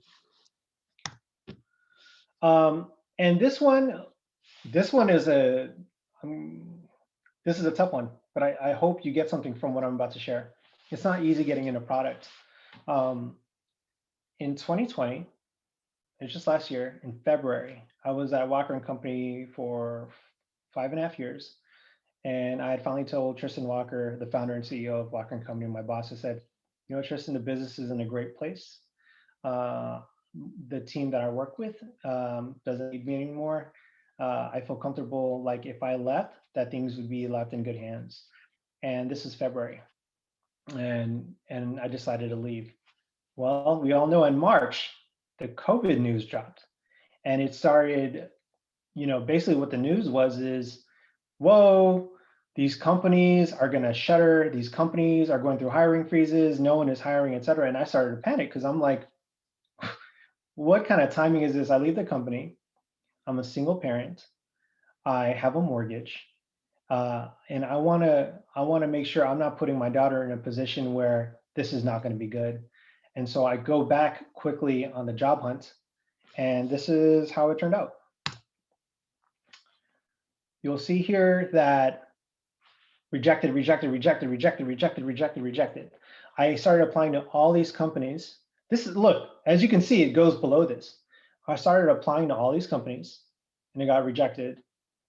And this one is this is a tough one, but I hope you get something from what I'm about to share. It's not easy getting into product. In 2020, it's just last year in February, I was at Walker and Company for 5.5 years. And I had finally told Tristan Walker, the founder and CEO of Walker and Company, my boss, I said, you know, Tristan, the business is in a great place. The team that I work with doesn't need me anymore. I feel comfortable, like if I left, that things would be left in good hands. And this is February, and I decided to leave. Well, we all know in March, the COVID news dropped, and it started, you know, basically what the news was is, whoa, these companies are going to shutter. These companies are going through hiring freezes. No one is hiring, et cetera. And I started to panic because I'm like, what kind of timing is this? I leave the company. I'm a single parent. I have a mortgage. And I want to make sure I'm not putting my daughter in a position where this is not going to be good. And so I go back quickly on the job hunt, and this is how it turned out. You'll see here that rejected, rejected, rejected, rejected, rejected, rejected, rejected. I started applying to all these companies. This is, look, as you can see, it goes below this. I started applying to all these companies and it got rejected.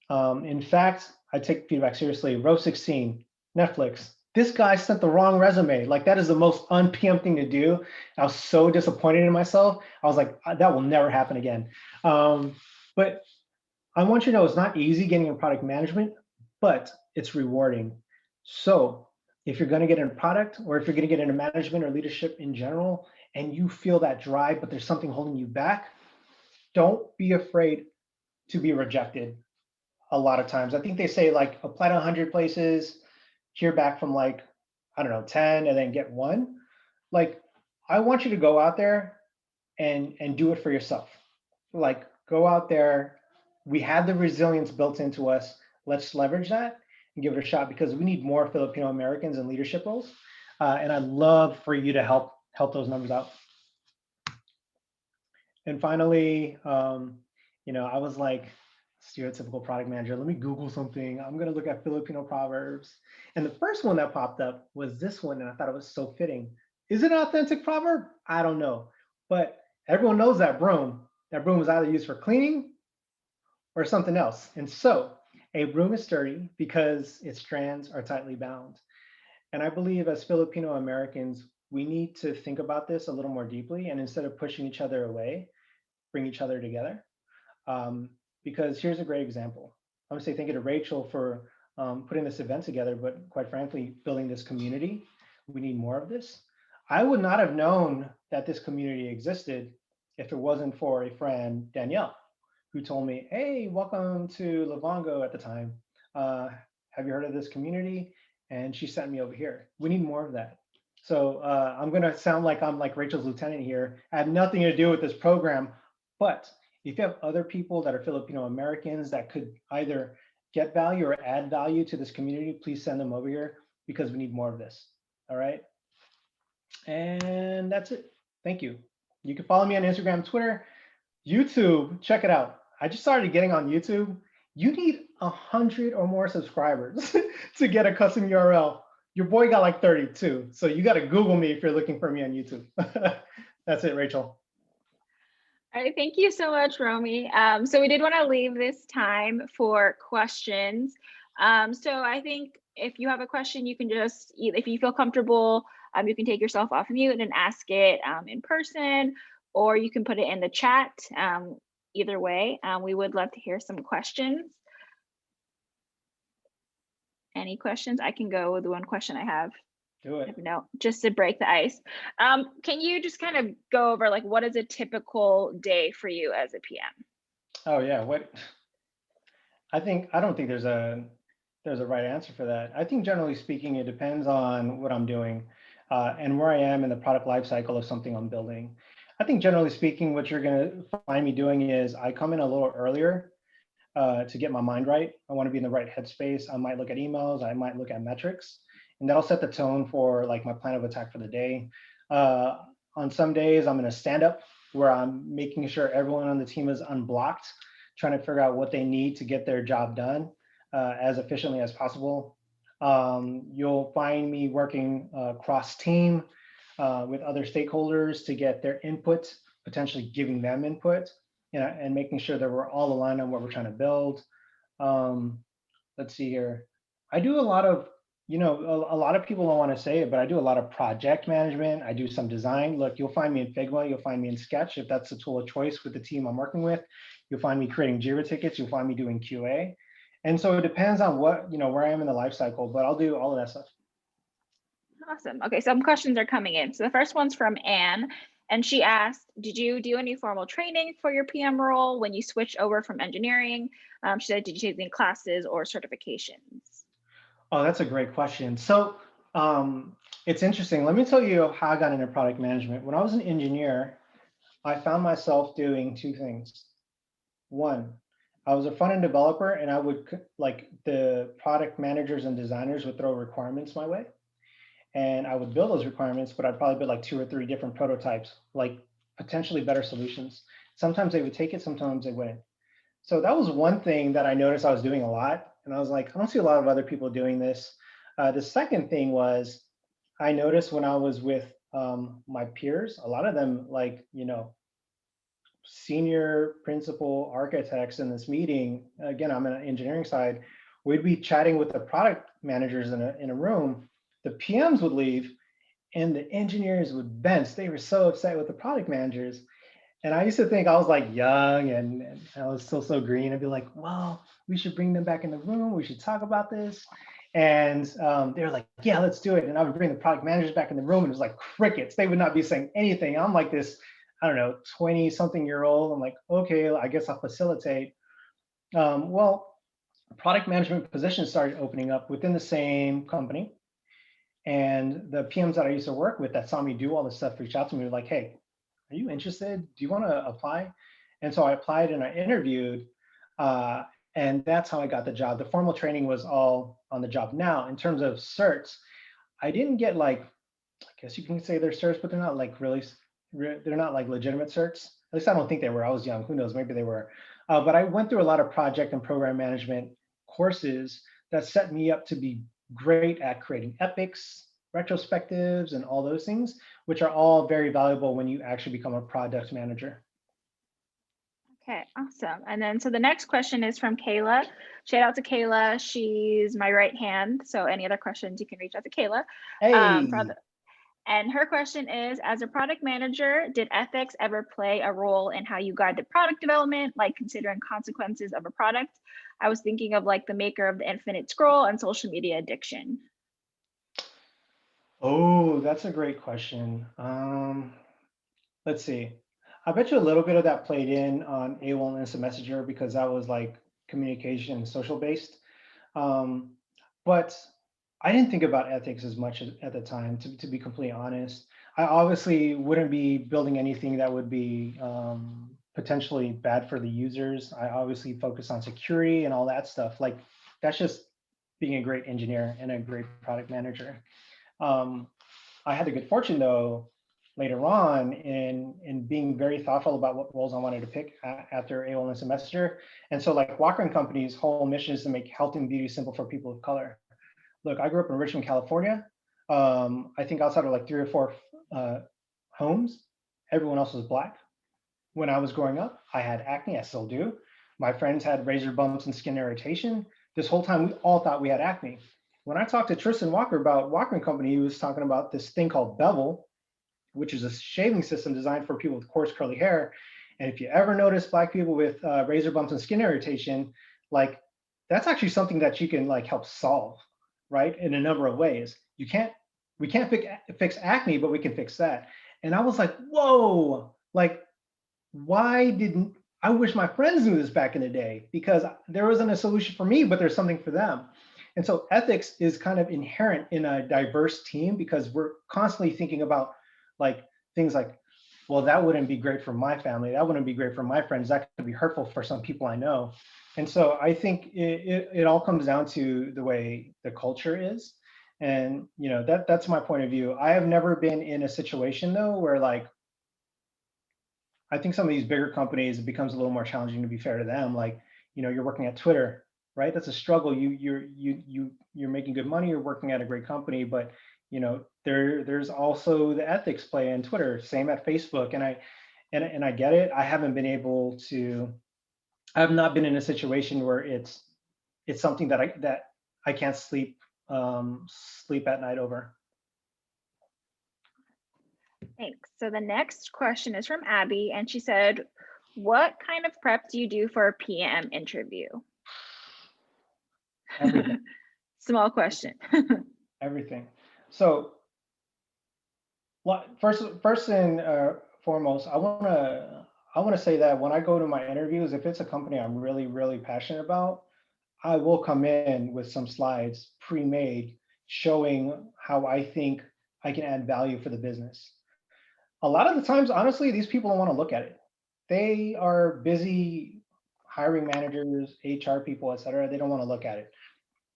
In fact, I take feedback seriously. Row 16, Netflix. This guy sent the wrong resume. Like, that is the most un-PM thing to do. I was so disappointed in myself. I was like, that will never happen again. But I want you to know it's not easy getting in product management, but it's rewarding. So if you're going to get in product, or if you're going to get into management or leadership in general, and you feel that drive, but there's something holding you back, don't be afraid to be rejected. A lot of times, I think they say like apply to 100 places, hear back from like, I don't know, 10, and then get one. Like, I want you to go out there and do it for yourself. Like, go out there. We have the resilience built into us. Let's leverage that and give it a shot, because we need more Filipino Americans in leadership roles. And I'd love for you to help those numbers out. And finally, I was like, stereotypical product manager, let me Google something. I'm going to look at Filipino proverbs. And the first one that popped up was this one, and I thought it was so fitting. Is it an authentic proverb? I don't know. But everyone knows that broom. That broom was either used for cleaning or something else. And so a broom is sturdy because its strands are tightly bound. And I believe as Filipino Americans, we need to think about this a little more deeply. And instead of pushing each other away, bring each other together. Because here's a great example. I would say thank you to Rachel for putting this event together, but quite frankly, building this community. We need more of this. I would not have known that this community existed if it wasn't for a friend, Danielle, who told me, hey, welcome to Livongo at the time. Have you heard of this community? And she sent me over here. We need more of that. So I'm gonna sound like I'm like Rachel's lieutenant here. I have nothing to do with this program, but if you have other people that are Filipino Americans that could either get value or add value to this community, please send them over here, because we need more of this. All right. And that's it. Thank you. You can follow me on Instagram, Twitter, YouTube. Check it out. I just started getting on YouTube. You need 100 or more subscribers to get a custom URL. Your boy got like 32. So you got to Google me if you're looking for me on YouTube. That's it, Rachel. All right, thank you so much, Romy. So we did want to leave this time for questions. So I think if you have a question, you can just, if you feel comfortable, you can take yourself off mute and ask it in person, or you can put it in the chat. Either way, we would love to hear some questions. Any questions? I can go with the one question I have. Do it. No, just to break the ice. Can you just kind of go over like what is a typical day for you as a PM? Oh yeah, I don't think there's a right answer for that. I think generally speaking, it depends on what I'm doing. and where I am in the product lifecycle of something I'm building. I think generally speaking, what you're going to find me doing is I come in a little earlier to get my mind right. I want to be in the right headspace. I might look at emails, I might look at metrics, and that'll set the tone for like my plan of attack for the day. Uh, on some days, I'm in a stand up where I'm making sure everyone on the team is unblocked, trying to figure out what they need to get their job done as efficiently as possible. You'll find me working cross team with other stakeholders to get their input, potentially giving them input, and making sure that we're all aligned on what we're trying to build. Um, let's see here. I do a lot of, a lot of people don't want to say it, but I do a lot of project management. I do some design. Look, you'll find me in Figma, you'll find me in Sketch if that's the tool of choice with the team I'm working with. You'll find me creating Jira tickets. You'll find me doing QA. And so it depends on what, where I am in the life cycle, but I'll do all of that stuff. Awesome. Okay, some questions are coming in. So the first one's from Anne, and she asked, did you do any formal training for your PM role when you switched over from engineering? She said, did you take any classes or certifications? Oh, that's a great question. So it's interesting. Let me tell you how I got into product management. When I was an engineer, I found myself doing two things. One, I was a front end developer, and I would like the product managers and designers would throw requirements my way, and I would build those requirements, but I'd probably build like 2 or 3 different prototypes, like potentially better solutions. Sometimes they would take it, sometimes they wouldn't. So that was one thing that I noticed I was doing a lot. And I was like, I don't see a lot of other people doing this. The second thing was I noticed when I was with my peers, a lot of them like, senior principal architects in this meeting, again, I'm in an engineering side, we'd be chatting with the product managers in a room. The PMs would leave and the engineers would bench. They were so upset with the product managers. And I used to think I was like young and I was still so green. I'd be like, well, we should bring them back in the room. We should talk about this. And they were like, yeah, let's do it. And I would bring the product managers back in the room and it was like crickets. They would not be saying anything. I'm like this, I don't know, 20 something year old. I'm like, okay, I guess I'll facilitate. Well, product management positions started opening up within the same company. And the PMs that I used to work with that saw me do all this stuff reached out to me, were like, hey, are you interested? Do you want to apply? And so I applied and I interviewed, and that's how I got the job. The formal training was all on the job. Now, in terms of certs, I didn't get like, I guess you can say they're certs, but they're not like really, they're not like legitimate certs. At least I don't think they were. I was young. Who knows? Maybe they were. But I went through a lot of project and program management courses that set me up to be great at creating epics, retrospectives, and all those things, which are all very valuable when you actually become a product manager. Okay, awesome. And then, so the next question is from Kayla. Shout out to Kayla. She's my right hand. So any other questions, you can reach out to Kayla. Hey, And her question is, as a product manager, did ethics ever play a role in how you guide the product development, like considering consequences of a product? I was thinking of like the maker of the infinite scroll and social media addiction. oh, that's a great question. Let's see. I bet you a little bit of that played in on AWOL and Instant Messenger because that was like communication and social based. Um, but I didn't think about ethics as much at the time, to be completely honest. I obviously wouldn't be building anything that would be potentially bad for the users. I obviously focus on security and all that stuff. Like that's just being a great engineer and a great product manager. Um, I had the good fortune though later on in being very thoughtful about what roles I wanted to pick after AOL Instant Messenger. And so like Walker and Company's whole mission is to make health and beauty simple for people of color. Look, I grew up in Richmond, California. I think outside of like 3 or 4 homes, everyone else was Black. When I was growing up, I had acne, I still do. My friends had razor bumps and skin irritation. This whole time, we all thought we had acne. When I talked to Tristan Walker about Walker and Company, he was talking about this thing called Bevel, which is a shaving system designed for people with coarse curly hair. And if you ever notice Black people with razor bumps and skin irritation, like that's actually something that you can like help solve, right? In a number of ways. We can't fix acne, but we can fix that. And I was like, whoa, like why didn't I wish my friends knew this back in the day because there wasn't a solution for me, but there's something for them. And so ethics is kind of inherent in a diverse team because we're constantly thinking about like things like, well, that wouldn't be great for my family. That wouldn't be great for my friends. That could be hurtful for some people I know. And so I think it all comes down to the way the culture is. And that's my point of view. I have never been in a situation though where like I think some of these bigger companies it becomes a little more challenging to be fair to them. Like, you're working at Twitter, right? That's a struggle. You're making good money. You're working at a great company, but there's also the ethics play in Twitter. Same at Facebook, and I get it. I haven't been able to. I have not been in a situation where it's something that I can't sleep at night over. Thanks. So the next question is from Abby, and she said, what kind of prep do you do for a PM interview? Everything. Small question. Everything. So, first and foremost, I want to say that when I go to my interviews, if it's a company I'm really, really passionate about, I will come in with some slides pre-made showing how I think I can add value for the business. A lot of the times, honestly, these people don't want to look at it. They are busy hiring managers, HR people, et cetera. They don't want to look at it.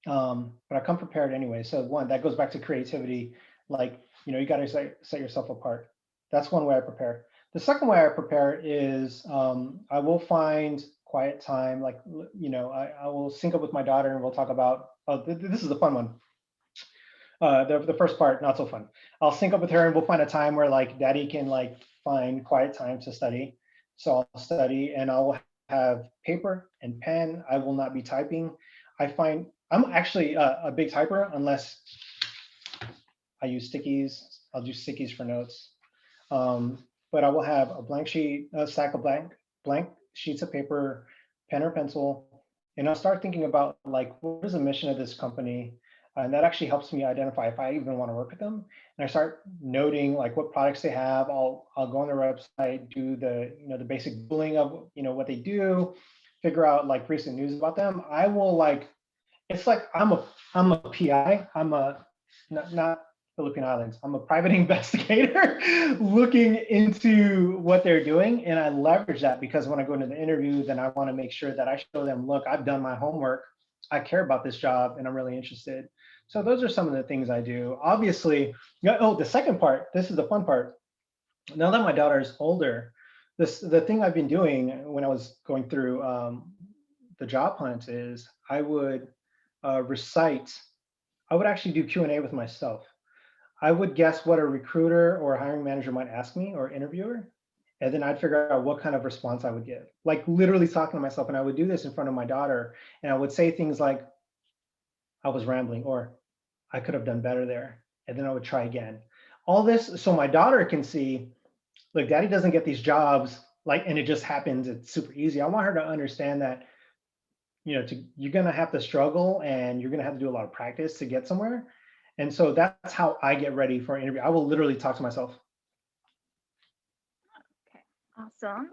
But I come prepared anyway. So one, that goes back to creativity. Like, you got to set yourself apart. That's one way I prepare. The second way I prepare is I will find quiet time. Like, I will sync up with my daughter and we'll talk about, this is the fun one. The first part, not so fun. I'll sync up with her and we'll find a time where like daddy can like find quiet time to study. So I'll study and I'll have paper and pen. I will not be typing. I'm actually a big typer unless I use stickies. I'll do stickies for notes. But I will have a blank sheet, a stack of blank sheets of paper, pen or pencil, and I'll start thinking about like, what is the mission of this company? And that actually helps me identify if I even want to work with them. And I start noting like what products they have. I'll go on their website, do the the basic Googling of what they do, figure out like recent news about them. I will like, it's like I'm a PI. I'm a not Philippine Islands. I'm a private investigator looking into what they're doing, and I leverage that because when I go into the interview, then I want to make sure that I show them, look, I've done my homework. I care about this job, and I'm really interested. So those are some of the things I do. Obviously, the second part. This is the fun part. Now that my daughter is older, the thing I've been doing when I was going through the job hunt is I would recite. I would actually do Q&A with myself. I would guess what a recruiter or a hiring manager might ask me or interviewer, and then I'd figure out what kind of response I would give. Like literally talking to myself, and I would do this in front of my daughter, and I would say things like, I was rambling, or I could have done better there, and then I would try again. All this so my daughter can see, like, daddy doesn't get these jobs, like, and it just happens, it's super easy. I want her to understand that, you're gonna have to struggle and you're gonna have to do a lot of practice to get somewhere. And so that's how I get ready for an interview. I will literally talk to myself. Okay, awesome.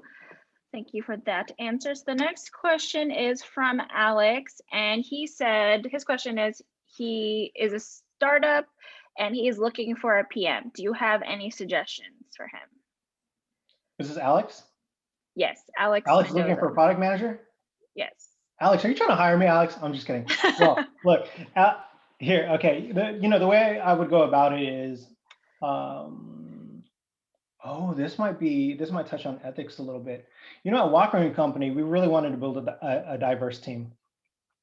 Thank you for that answer. So the next question is from Alex, and he said his question is, he is a startup and he is looking for a PM. Do you have any suggestions for him? This is Alex? Yes, Alex. Alex is looking for a product manager? Yes. Alex, are you trying to hire me, Alex? I'm just kidding. Well, look, here, okay. The way I would go about it is, this might touch on ethics a little bit. At Walker & Company, we really wanted to build a diverse team.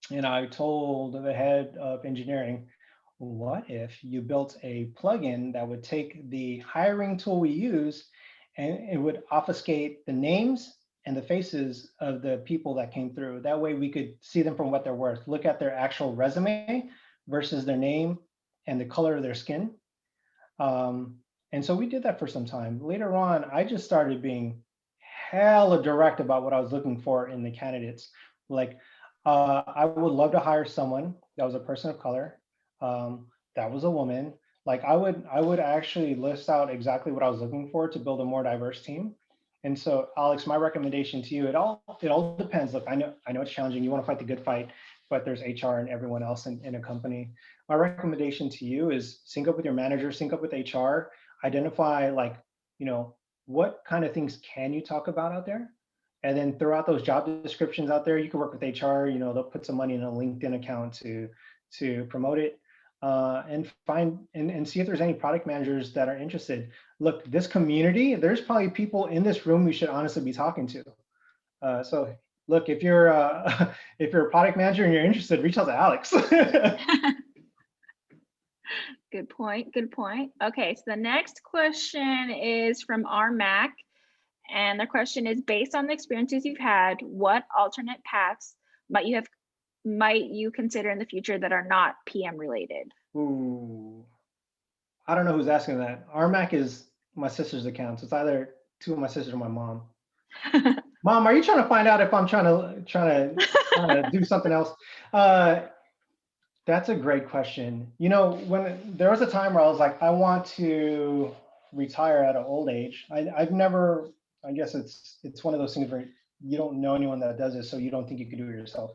And I told the head of engineering, what if you built a plugin that would take the hiring tool we use and it would obfuscate the names and the faces of the people that came through. That way we could see them from what they're worth, look at their actual resume versus their name and the color of their skin. And so we did that for some time. Later on, I just started being hella direct about what I was looking for in the candidates. Like, I would love to hire someone that was a person of color, that was a woman. Like I would actually list out exactly what I was looking for to build a more diverse team. And so, Alex, my recommendation to you, it all depends. Look, I know it's challenging. You want to fight the good fight, but there's HR and everyone else in a company. My recommendation to you is sync up with your manager, sync up with HR, identify like, you know, what kind of things can you talk about out there? And then throw out those job descriptions out there. You can work with HR, you know, they'll put some money in a LinkedIn account to promote it. And find and see if there's any product managers that are interested. Look, this community, there's probably people in this room we should honestly be talking to. So look, if you're if you're a product manager and you're interested, reach out to Alex. Good point. Good point. Okay, so the next question is from our Mac, and the question is, based on the experiences you've had, what alternate paths might you consider in the future that are not PM related? Ooh, I don't know who's asking that. RMAC is my sister's account. So it's either two of my sisters or my mom. Mom, are you trying to find out if I'm trying to do something else? That's a great question. You know, when there was a time where I was like, I want to retire at an old age. I've never. I guess it's one of those things where you don't know anyone that does it, so you don't think you could do it yourself.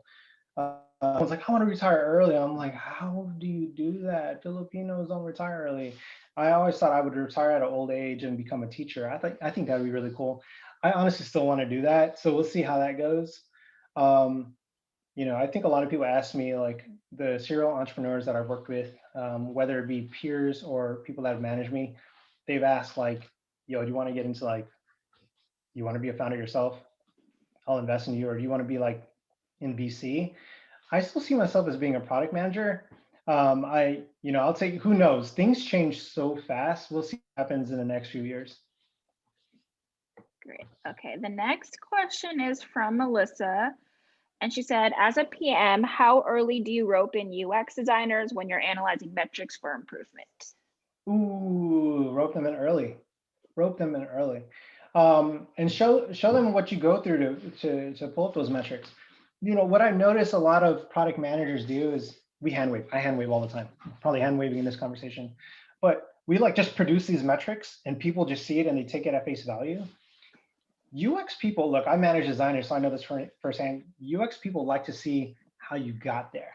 I was like, I want to retire early. I'm like, how do you do that? Filipinos don't retire early. I always thought I would retire at an old age and become a teacher. I think that would be really cool. I honestly still want to do that. So we'll see how that goes. Um, you know, I think a lot of people ask me, like the serial entrepreneurs that I've worked with, whether it be peers or people that have managed me, they've asked like, yo, do you want to get into like, you want to be a founder yourself? I'll invest in you. Or do you want to be like in VC? I still see myself as being a product manager. You know, I'll take, who knows? Things change so fast. We'll see what happens in the next few years. Great. Okay, the next question is from Melissa. And she said, as a PM, how early do you rope in UX designers when you're analyzing metrics for improvement? Ooh, rope them in early. Rope them in early. And show them what you go through to pull up those metrics. You know, what I notice a lot of product managers do is we hand wave. I hand wave all the time, probably hand waving in this conversation. But we like just produce these metrics and people just see it and they take it at face value. UX people, look, I manage designers, so I know this firsthand. UX people like to see how you got there.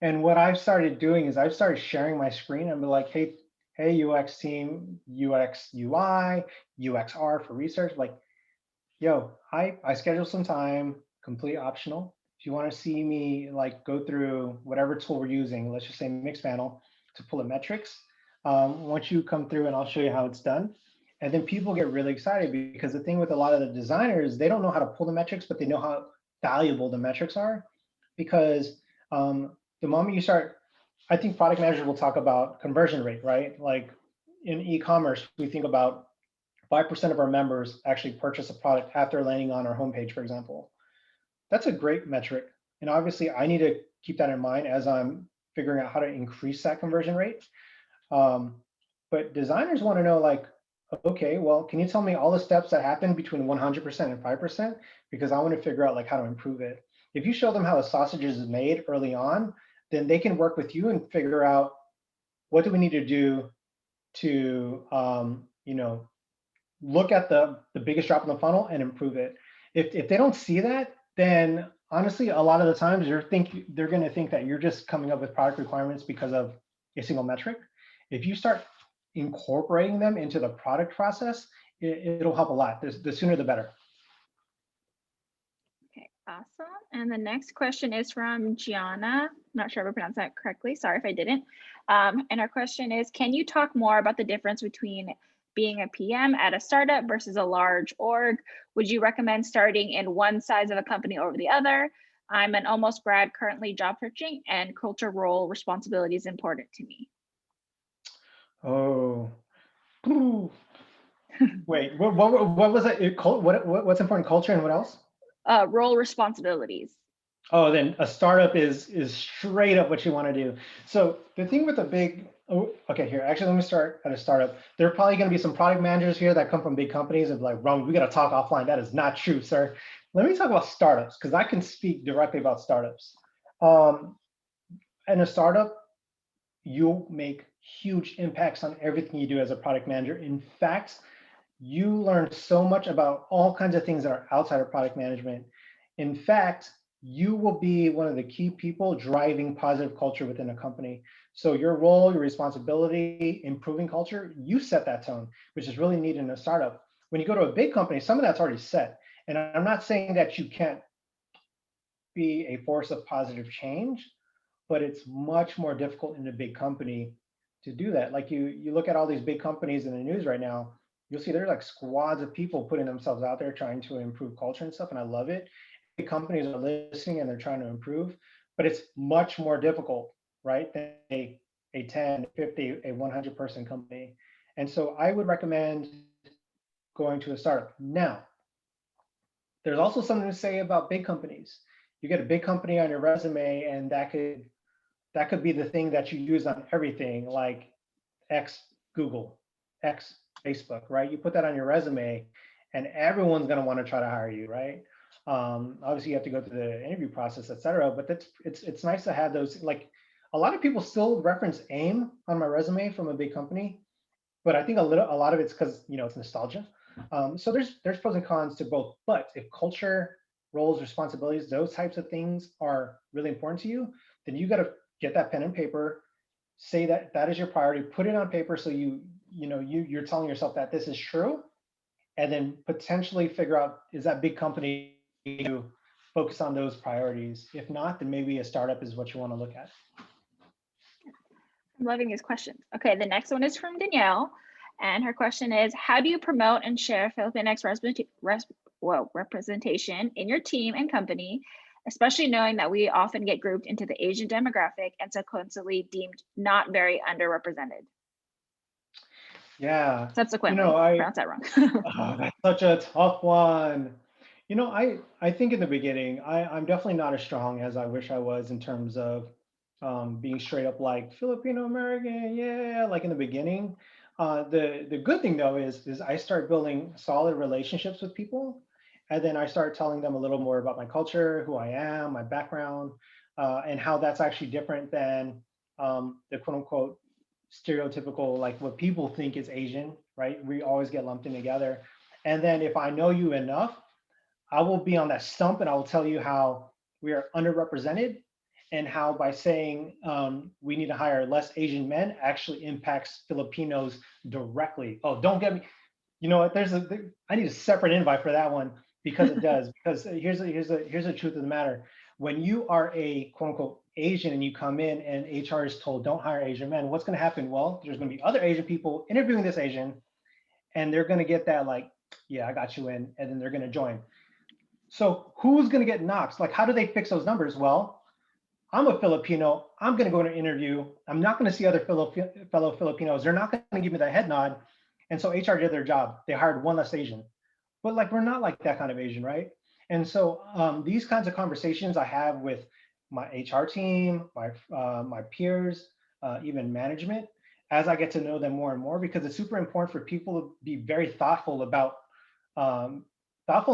And what I've started doing is I've started sharing my screen and be like, hey, UX team, UX UI, UXR for research. Like, yo, I schedule some time, complete optional. If you want to see me like go through whatever tool we're using, let's just say Mixpanel to pull the metrics. Once you come through and I'll show you how it's done. And then people get really excited because the thing with a lot of the designers, they don't know how to pull the metrics, but they know how valuable the metrics are. Because the moment you start, I think product managers will talk about conversion rate, right? Like in e-commerce, we think about 5% of our members actually purchase a product after landing on our homepage, for example. That's a great metric. And obviously I need to keep that in mind as I'm figuring out how to increase that conversion rate. But designers want to know like, okay, well, can you tell me all the steps that happen between 100% and 5%? Because I want to figure out like how to improve it. If you show them how the sausage is made early on, then they can work with you and figure out what do we need to do to, you know, look at the biggest drop in the funnel and improve it. If they don't see that, then honestly, a lot of the times they're going to think that you're just coming up with product requirements because of a single metric. If you start incorporating them into the product process, it'll help a lot. The sooner the better. Okay, awesome. And the next question is from Gianna. I'm not sure if I pronounced that correctly. Sorry if I didn't. And our question is, can you talk more about the difference between being a PM at a startup versus a large org? Would you recommend starting in one size of a company over the other? I'm an almost grad currently job searching, and culture, role, responsibility is important to me. Oh, wait, what was it? What's important? Culture and what else? Role responsibilities. Oh, then a startup is straight up what you want to do. So the thing with a big, oh, okay, here, actually, let me start at a startup. There are probably going to be some product managers here that come from big companies and like, Romy, we got to talk offline. That is not true, sir. Let me talk about startups because I can speak directly about startups. In a startup, you'll make huge impacts on everything you do as a product manager. In fact, you learn so much about all kinds of things that are outside of product management. In fact, you will be one of the key people driving positive culture within a company. So your role, your responsibility, improving culture, you set that tone, which is really neat in a startup. When you go to a big company, some of that's already set. And I'm not saying that you can't be a force of positive change, but it's much more difficult in a big company to do that. Like you look at all these big companies in the news right now, you'll see there's like squads of people putting themselves out there trying to improve culture and stuff, and I love it. Big companies are listening and they're trying to improve, but it's much more difficult, right, than a 10, 50, a 100 person company. And so I would recommend going to a startup. Now, there's also something to say about big companies. You get a big company on your resume, and that could be the thing that you use on everything, like X Google, X Facebook, right? You put that on your resume, and everyone's going to want to try to hire you, right? Obviously, you have to go through the interview process, et cetera. But it's nice to have those. Like a lot of people still reference AIM on my resume from a big company, but I think a lot of it's because it's nostalgia. So there's pros and cons to both. But if culture, roles, responsibilities, those types of things are really important to you, then you got to get that pen and paper, say that that is your priority, put it on paper so you're telling yourself that this is true, and then potentially figure out, is that big company to focus on those priorities? If not, then maybe a startup is what you want to look at. I'm loving these questions. Okay, the next one is from Danielle. And her question is, how do you promote and share Filipinx representation in your team and company, especially knowing that we often get grouped into the Asian demographic and subsequently deemed not very underrepresented? Yeah, Subsequently, I pronounce that wrong. oh, that's such a tough one. I think in the beginning, I'm definitely not as strong as I wish I was in terms of being straight up like Filipino American, yeah, like in the beginning. The good thing though is I start building solid relationships with people, and then I start telling them a little more about my culture, who I am, my background, and how that's actually different than the quote unquote stereotypical, like what people think is Asian, right? We always get lumped in together. And then if I know you enough, I will be on that stump and I will tell you how we are underrepresented, and how by saying we need to hire less Asian men actually impacts Filipinos directly. Oh, don't get me. You know what? I need a separate invite for that one, because it does. Because here's the truth of the matter. When you are a quote unquote Asian and you come in and HR is told don't hire Asian men, what's going to happen? Well, there's going to be other Asian people interviewing this Asian, and they're going to get that like, yeah, I got you in, and then they're going to join. So who's going to get knocked? Like, how do they fix those numbers? Well, I'm a Filipino. I'm going to go to an interview. I'm not going to see other fellow Filipinos. They're not going to give me the head nod. And so HR did their job. They hired one less Asian. But like, we're not like that kind of Asian, right? And so these kinds of conversations I have with my HR team, my peers, even management, as I get to know them more and more, because it's super important for people to be very thoughtful and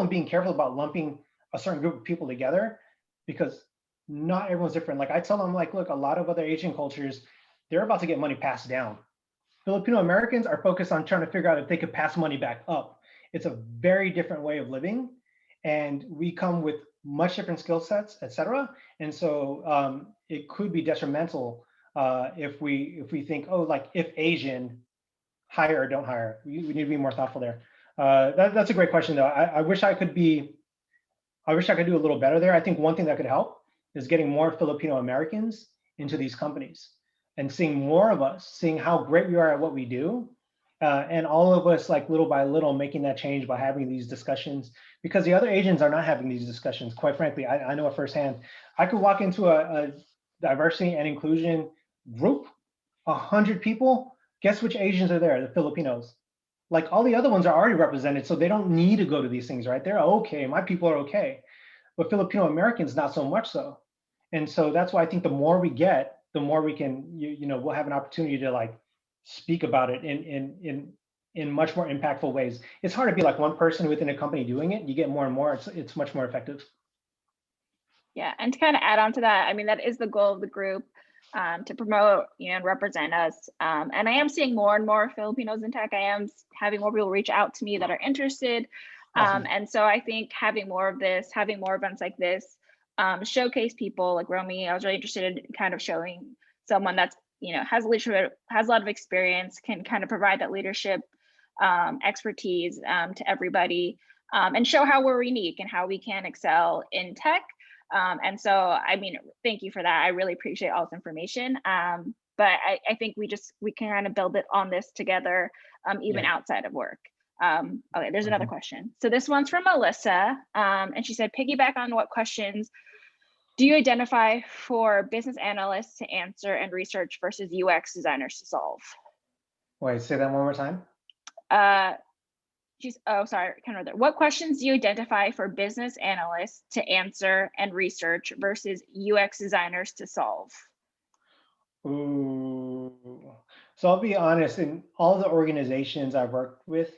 being careful about lumping a certain group of people together, because not everyone's different. Like I tell them, like, look, a lot of other Asian cultures, they're about to get money passed down. Filipino Americans are focused on trying to figure out if they could pass money back up. It's a very different way of living, and we come with much different skill sets, et cetera. And so it could be detrimental if we think, oh, like if Asian, hire or don't hire. We need to be more thoughtful there. That's a great question, though. I wish I could do a little better there. I think one thing that could help is getting more Filipino Americans into these companies and seeing more of us, seeing how great we are at what we do. And all of us, like little by little, making that change by having these discussions, because the other Asians are not having these discussions. Quite frankly, I know it firsthand. I could walk into a diversity and inclusion group, 100 people. Guess which Asians are there? The Filipinos. Like all the other ones are already represented, so they don't need to go to these things, right? They're okay. My people are okay, but Filipino Americans not so much so. And so that's why I think the more we get, the more we can, we'll have an opportunity to like speak about it in much more impactful ways. It's hard to be like one person within a company doing it. You get more and more. It's much more effective. Yeah, and to kind of add on to that, I mean, that is the goal of the group, to promote, and represent us. And I am seeing more and more Filipinos in tech. I am having more people reach out to me that are interested. Awesome. And so I think having more of this, having more events like this, showcase people like Romy. I was really interested in kind of showing someone that's, has leadership, has a lot of experience, can kind of provide that leadership expertise to everybody, and show how we're unique and how we can excel in tech. And so, I mean, thank you for that. I really appreciate all this information. But I think we can kind of build it on this together, even Yeah. outside of work. Okay, there's another Mhm. question. So this one's from Melissa, and she said, piggyback on what questions do you identify for business analysts to answer and research versus UX designers to solve? Wait, say that one more time. Uh, oh, sorry, kind of there. What questions do you identify for business analysts to answer and research versus UX designers to solve? Ooh. So I'll be honest, in all the organizations I've worked with,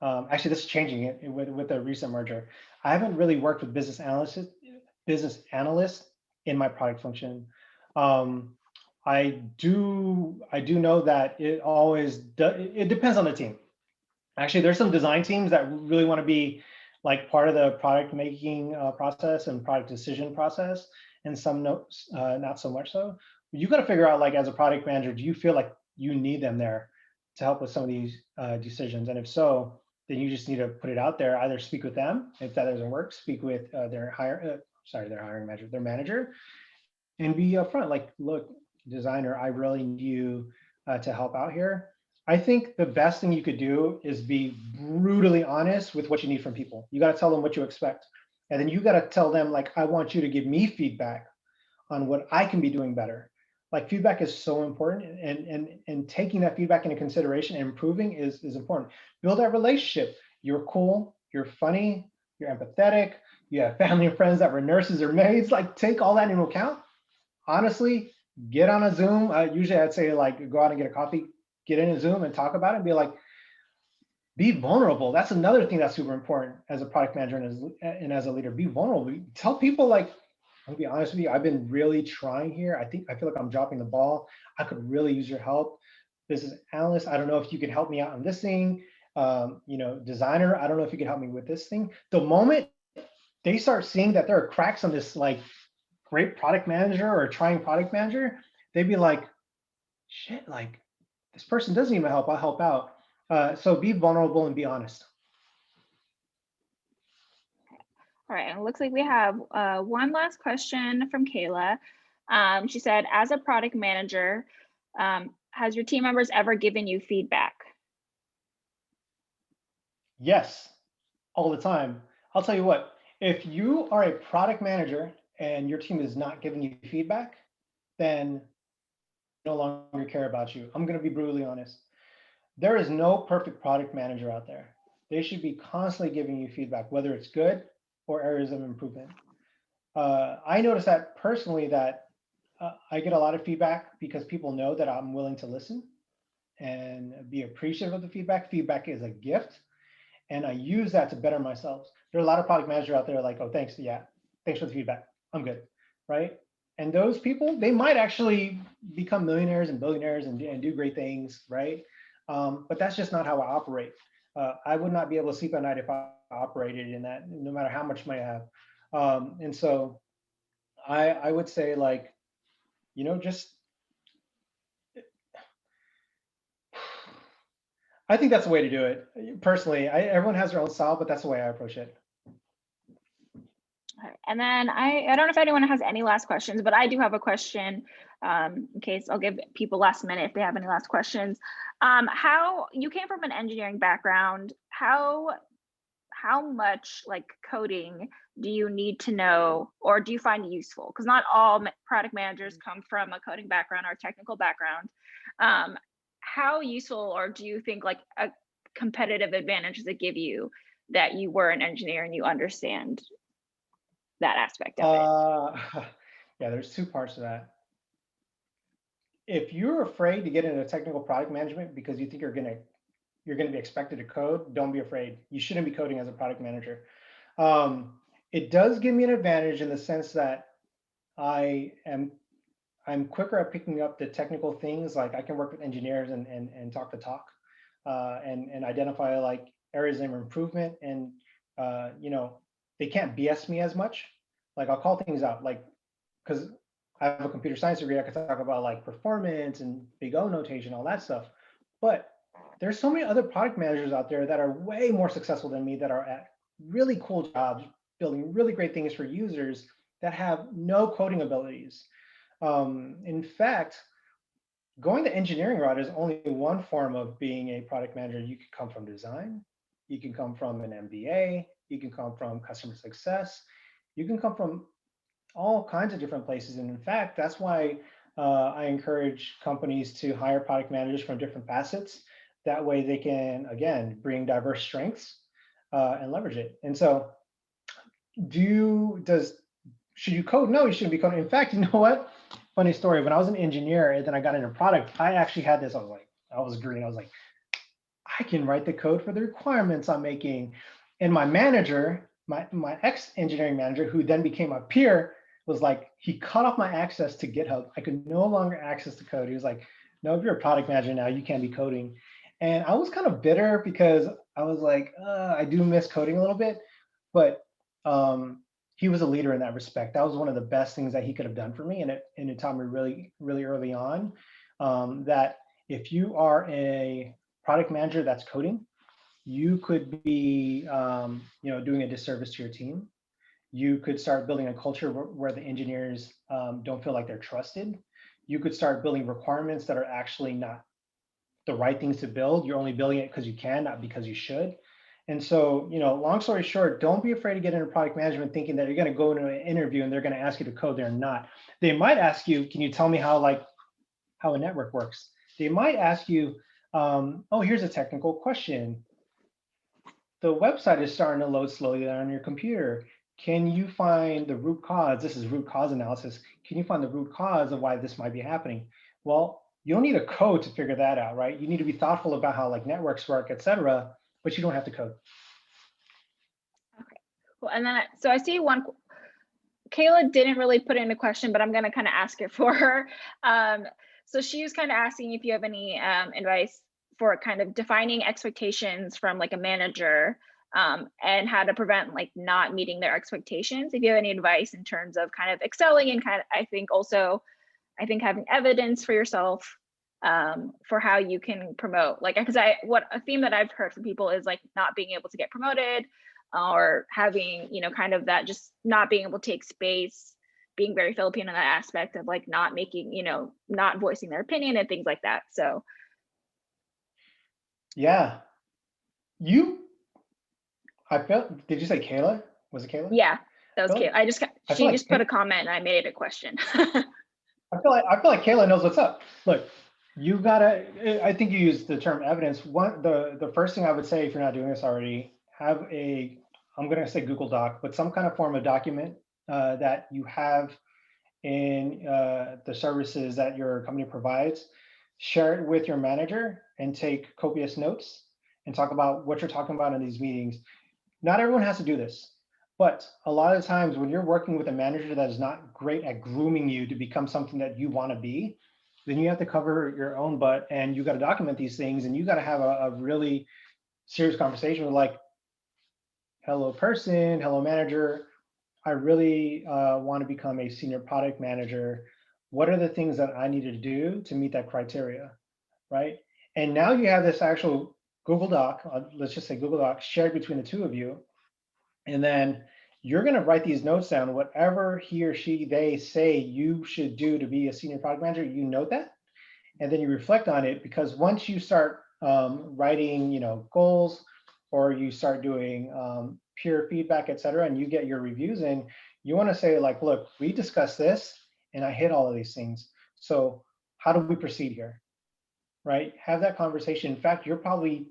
actually this is changing it with the recent merger. I haven't really worked with business analysts in my product function. Um, I do know that it depends on the team. Actually, there's some design teams that really want to be like part of the product making process and product decision process, and some not so much so. You got to figure out, like, as a product manager, do you feel like you need them there to help with some of these decisions? And if so, then you just need to put it out there. Either speak with them if that doesn't work, speak with their hiring manager, their manager, and be upfront. Like, look, designer, I really need you to help out here. I think the best thing you could do is be brutally honest with what you need from people. You got to tell them what you expect. And then you got to tell them, like, I want you to give me feedback on what I can be doing better. Like, feedback is so important, and taking that feedback into consideration and improving is important. Build that relationship. You're cool, you're funny, you're empathetic, you have family and friends that were nurses or maids. Like, take all that into account. Honestly, get on a Zoom. Usually I'd say, like, go out and get a coffee, get in a Zoom and talk about it and be like, be vulnerable. That's another thing that's super important as a product manager and as a leader. Be vulnerable. Tell people, like, I'll be honest with you, I've been really trying here. I feel like I'm dropping the ball. I could really use your help. Business analyst, I don't know if you could help me out on this thing. Designer, I don't know if you could help me with this thing. The moment they start seeing that there are cracks on this, like, great product manager or trying product manager, they'd be like, shit, like, this person doesn't need my help. I'll help out. So be vulnerable and be honest. All right, and it looks like we have one last question from Kayla. She said, as a product manager, has your team members ever given you feedback? Yes, all the time. I'll tell you what, if you are a product manager and your team is not giving you feedback, then no longer care about you. I'm going to be brutally honest. There is no perfect product manager out there. They should be constantly giving you feedback, whether it's good or areas of improvement. I notice that personally, that I get a lot of feedback because people know that I'm willing to listen and be appreciative of the feedback. Feedback is a gift, and I use that to better myself. There are a lot of product managers out there like, oh, thanks, yeah, thanks for the feedback. I'm good, right? And those people, they might actually become millionaires and billionaires and do great things, right? But that's just not how I operate. I would not be able to sleep at night if I operated in that, no matter how much money I have. And so I would say, like, just I think that's the way to do it. Personally, everyone has their own style, but that's the way I approach it. All right, and then I don't know if anyone has any last questions, but I do have a question, in case. I'll give people last minute if they have any last questions. How you came from an engineering background, how much, like, coding do you need to know or do you find useful? Because not all product managers come from a coding background or technical background. Um, how useful, or do you think, like, a competitive advantage does it give you that you were an engineer and you understand that aspect of it? Uh, yeah, there's two parts to that. If you're afraid to get into technical product management because you think you're gonna be expected to code, don't be afraid. You shouldn't be coding as a product manager. Um, it does give me an advantage in the sense that I am I'm quicker at picking up the technical things. Like, I can work with engineers and talk the talk, and identify, like, areas of improvement, and they can't BS me as much. like I'll call things out, like, because I have a computer science degree, I could talk about like performance and big O notation, all that stuff. But there's so many other product managers out there that are way more successful than me that are at really cool jobs, building really great things for users that have no coding abilities. In fact, going the engineering route is only one form of being a product manager. You can come from design, you can come from an MBA, you can come from customer success, you can come from all kinds of different places. And in fact, that's why I encourage companies to hire product managers from different facets. That way they can, again, bring diverse strengths and leverage it. And so should you code? No, you shouldn't be coding. In fact, you know what? Funny story. When I was an engineer and then I got into product, I actually had this. I was green. I was like, I can write the code for the requirements I'm making. And my manager, my ex engineering manager, who then became a peer, was like, he cut off my access to GitHub. I could no longer access the code. He was like, no, if you're a product manager now, you can't be coding. And I was kind of bitter because I was like, I do miss coding a little bit, but he was a leader in that respect. That was one of the best things that he could have done for me, and it taught me really, really early on that if you are a product manager that's coding, you could be doing a disservice to your team. You could start building a culture where the engineers don't feel like they're trusted. You could start building requirements that are actually not the right things to build. You're only building it because you can, not because you should. And so, long story short, don't be afraid to get into product management thinking that you're going to go into an interview and they're going to ask you to code. They're not. They might ask you, can you tell me how a network works? They might ask you, oh, here's a technical question. The website is starting to load slowly on your computer. Can you find the root cause? This is root cause analysis. Can you find the root cause of why this might be happening? Well, you don't need a code to figure that out, right? You need to be thoughtful about how like networks work, et cetera, but you don't have to code. Okay, well, and then so I see one. Kayla didn't really put in a question, but I'm going to kind of ask it for her. So she was kind of asking if you have any advice for kind of defining expectations from like a manager and how to prevent like not meeting their expectations. If you have any advice in terms of kind of excelling and kind of, I think having evidence for yourself for how you can promote, like, because a theme that I've heard from people is like not being able to get promoted or having, kind of that just not being able to take space, being very Filipino in that aspect of like not making, not voicing their opinion and things like that. So. Yeah. Did you say Kayla? Was it Kayla? Yeah, that was Kayla. She just put a comment and I made it a question. I feel like Kayla knows what's up. Look, I think you used the term evidence. The first thing I would say, if you're not doing this already, have I'm going to say Google Doc, but some kind of form of document that you have in the services that your company provides. Share it with your manager and take copious notes and talk about what you're talking about in these meetings. Not everyone has to do this, but a lot of times when you're working with a manager that is not great at grooming you to become something that you want to be, then you have to cover your own butt and you got to document these things, and you got to have a really serious conversation with like, hello person, hello manager, I really want to become a senior product manager. What are the things that I need to do to meet that criteria, right? And now you have this actual Google Doc, let's just say Google Doc, shared between the two of you. And then you're going to write these notes down, whatever he or she, they say you should do to be a senior product manager, you note that. And then you reflect on it, because once you start writing, goals, or you start doing peer feedback, et cetera, and you get your reviews in, you want to say like, look, we discussed this and I hit all of these things. So how do we proceed here? Right? Have that conversation. In fact, you're probably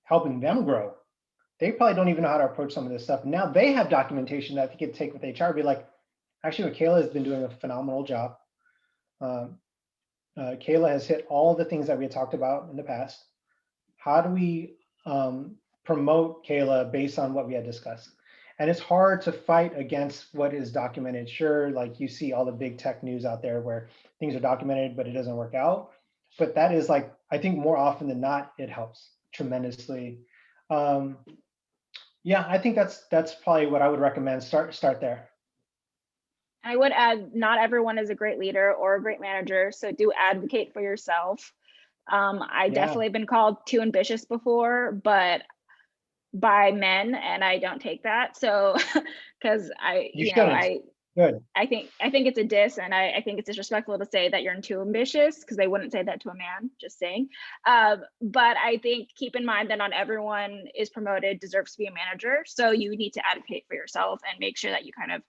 helping them grow. They probably don't even know how to approach some of this stuff. Now they have documentation that they could take with HR, be like, actually, Kayla has been doing a phenomenal job. Kayla has hit all the things that we had talked about in the past. How do we promote Kayla based on what we had discussed? And it's hard to fight against what is documented. Sure, like you see all the big tech news out there where things are documented, but it doesn't work out. But that is like, I think more often than not, it helps tremendously. Yeah, I think that's probably what I would recommend. Start there. I would add, not everyone is a great leader or a great manager, so do advocate for yourself. I Yeah, definitely been called too ambitious before, but by men, and I don't take that. So, because you shouldn't. Good. I think it's a diss, and I think it's disrespectful to say that you're too ambitious, because they wouldn't say that to a man. Just saying. But I think keep in mind that not everyone is promoted deserves to be a manager. So you need to advocate for yourself and make sure that you kind of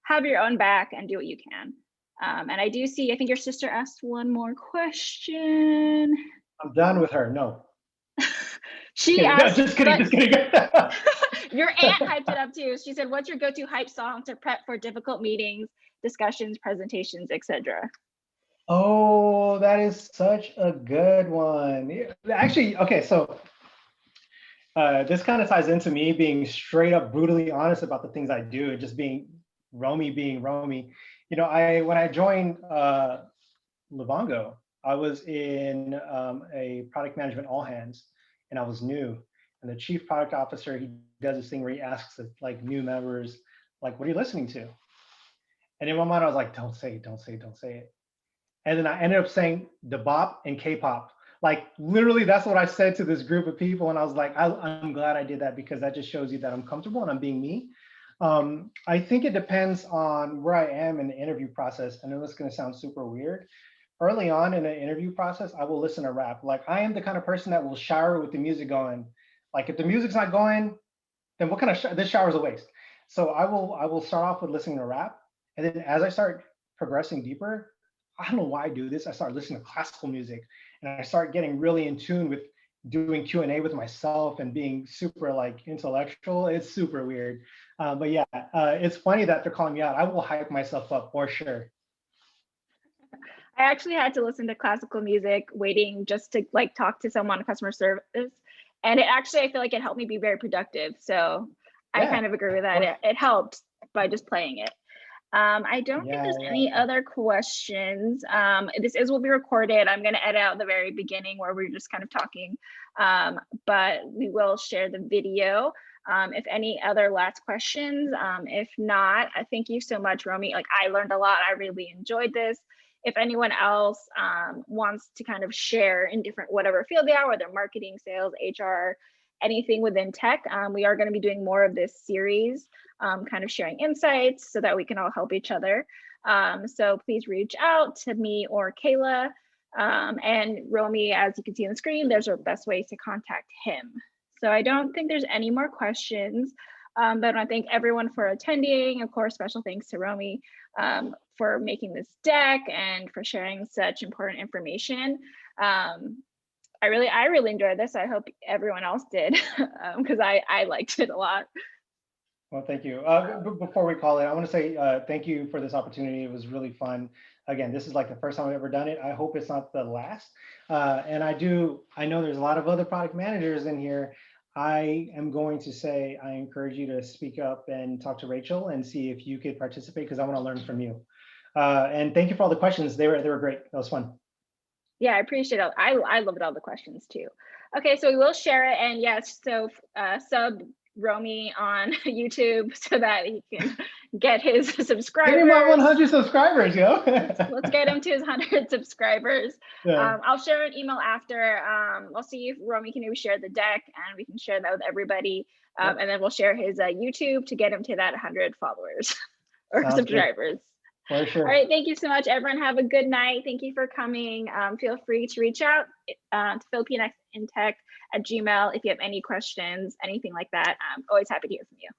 have your own back and do what you can. And I do see. I think your sister asked one more question. I'm done with her. No. Just She kidding. No, asked, just kidding. Just kidding. your aunt hyped it up too. She said, "What's your go-to hype song to prep for difficult meetings, discussions, presentations, etc.?" Oh, that is such a good one. Yeah, actually, okay, so this kind of ties into me being straight up brutally honest about the things I do, and just being Romy. You know, when I joined Livongo, I was in a product management all hands, and I was new. And the chief product officer, he does this thing where he asks the like new members, like, "What are you listening to?" And in my mind, I was like, "Don't say it, don't say it, don't say it." And then I ended up saying the bop and K-pop. Like literally, that's what I said to this group of people, and I was like, I'm glad I did that, because that just shows you that I'm comfortable and I'm being me. I think it depends on where I am in the interview process. I know this is going to sound super weird. Early on in the interview process, I will listen to rap. Like I am the kind of person that will shower with the music going. Like if the music's not going, then what kind of this shower is a waste. So I will start off with listening to rap, and then as I start progressing deeper, I don't know why I do this. I start listening to classical music, and I start getting really in tune with doing Q&A with myself and being super like intellectual. It's super weird, but yeah, it's funny that they're calling me out. I will hype myself up for sure. I actually had to listen to classical music waiting just to like talk to someone in customer service. And it actually, I feel like it helped me be very productive. So I Yeah, kind of agree with of that. course. It helped by just playing it. I don't think Yeah, there's yeah. any other questions. This will be recorded. I'm going to edit out the very beginning where we're just kind of talking, but we will share the video. If any other last questions, if not, I thank you so much, Romy. Like I learned a lot. I really enjoyed this. If anyone else wants to kind of share in different whatever field they are, whether marketing, sales, HR, anything within tech, we are going to be doing more of this series, kind of sharing insights so that we can all help each other. So please reach out to me or Kayla. And Romy, as you can see on the screen, there's our best ways to contact him. So I don't think there's any more questions. But I want to thank everyone for attending. Of course, special thanks to Romy for making this deck and for sharing such important information. I really enjoyed this. I hope everyone else did, because I liked it a lot. Well, thank you. Before we call it, I want to say thank you for this opportunity. It was really fun. Again, this is like the first time I've ever done it. I hope it's not the last. And I know there's a lot of other product managers in here. I am going to say, I encourage you to speak up and talk to Rachel and see if you could participate, because I want to learn from you. And thank you for all the questions. They were great. That was fun. Yeah, I appreciate it. I loved all the questions too. Okay, so we will share it, and yes, so sub Romy on YouTube so that he can get his Give me my subscribers. 100 subscribers, yo. Let's get him to his 100 subscribers. Yeah. I'll share an email after. I'll see if Romy can maybe share the deck, and we can share that with everybody. Yep. And then we'll share his YouTube to get him to that 100 followers or Sounds subscribers. good. For sure. All right, thank you so much, everyone. Have a good night. Thank you for coming. Feel free to reach out to Filipinx@gmail if you have any questions, anything like that. I'm always happy to hear from you.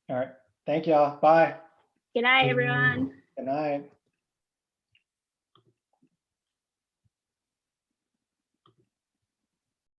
All right. Thank y'all. Bye. Good night, everyone. Good night.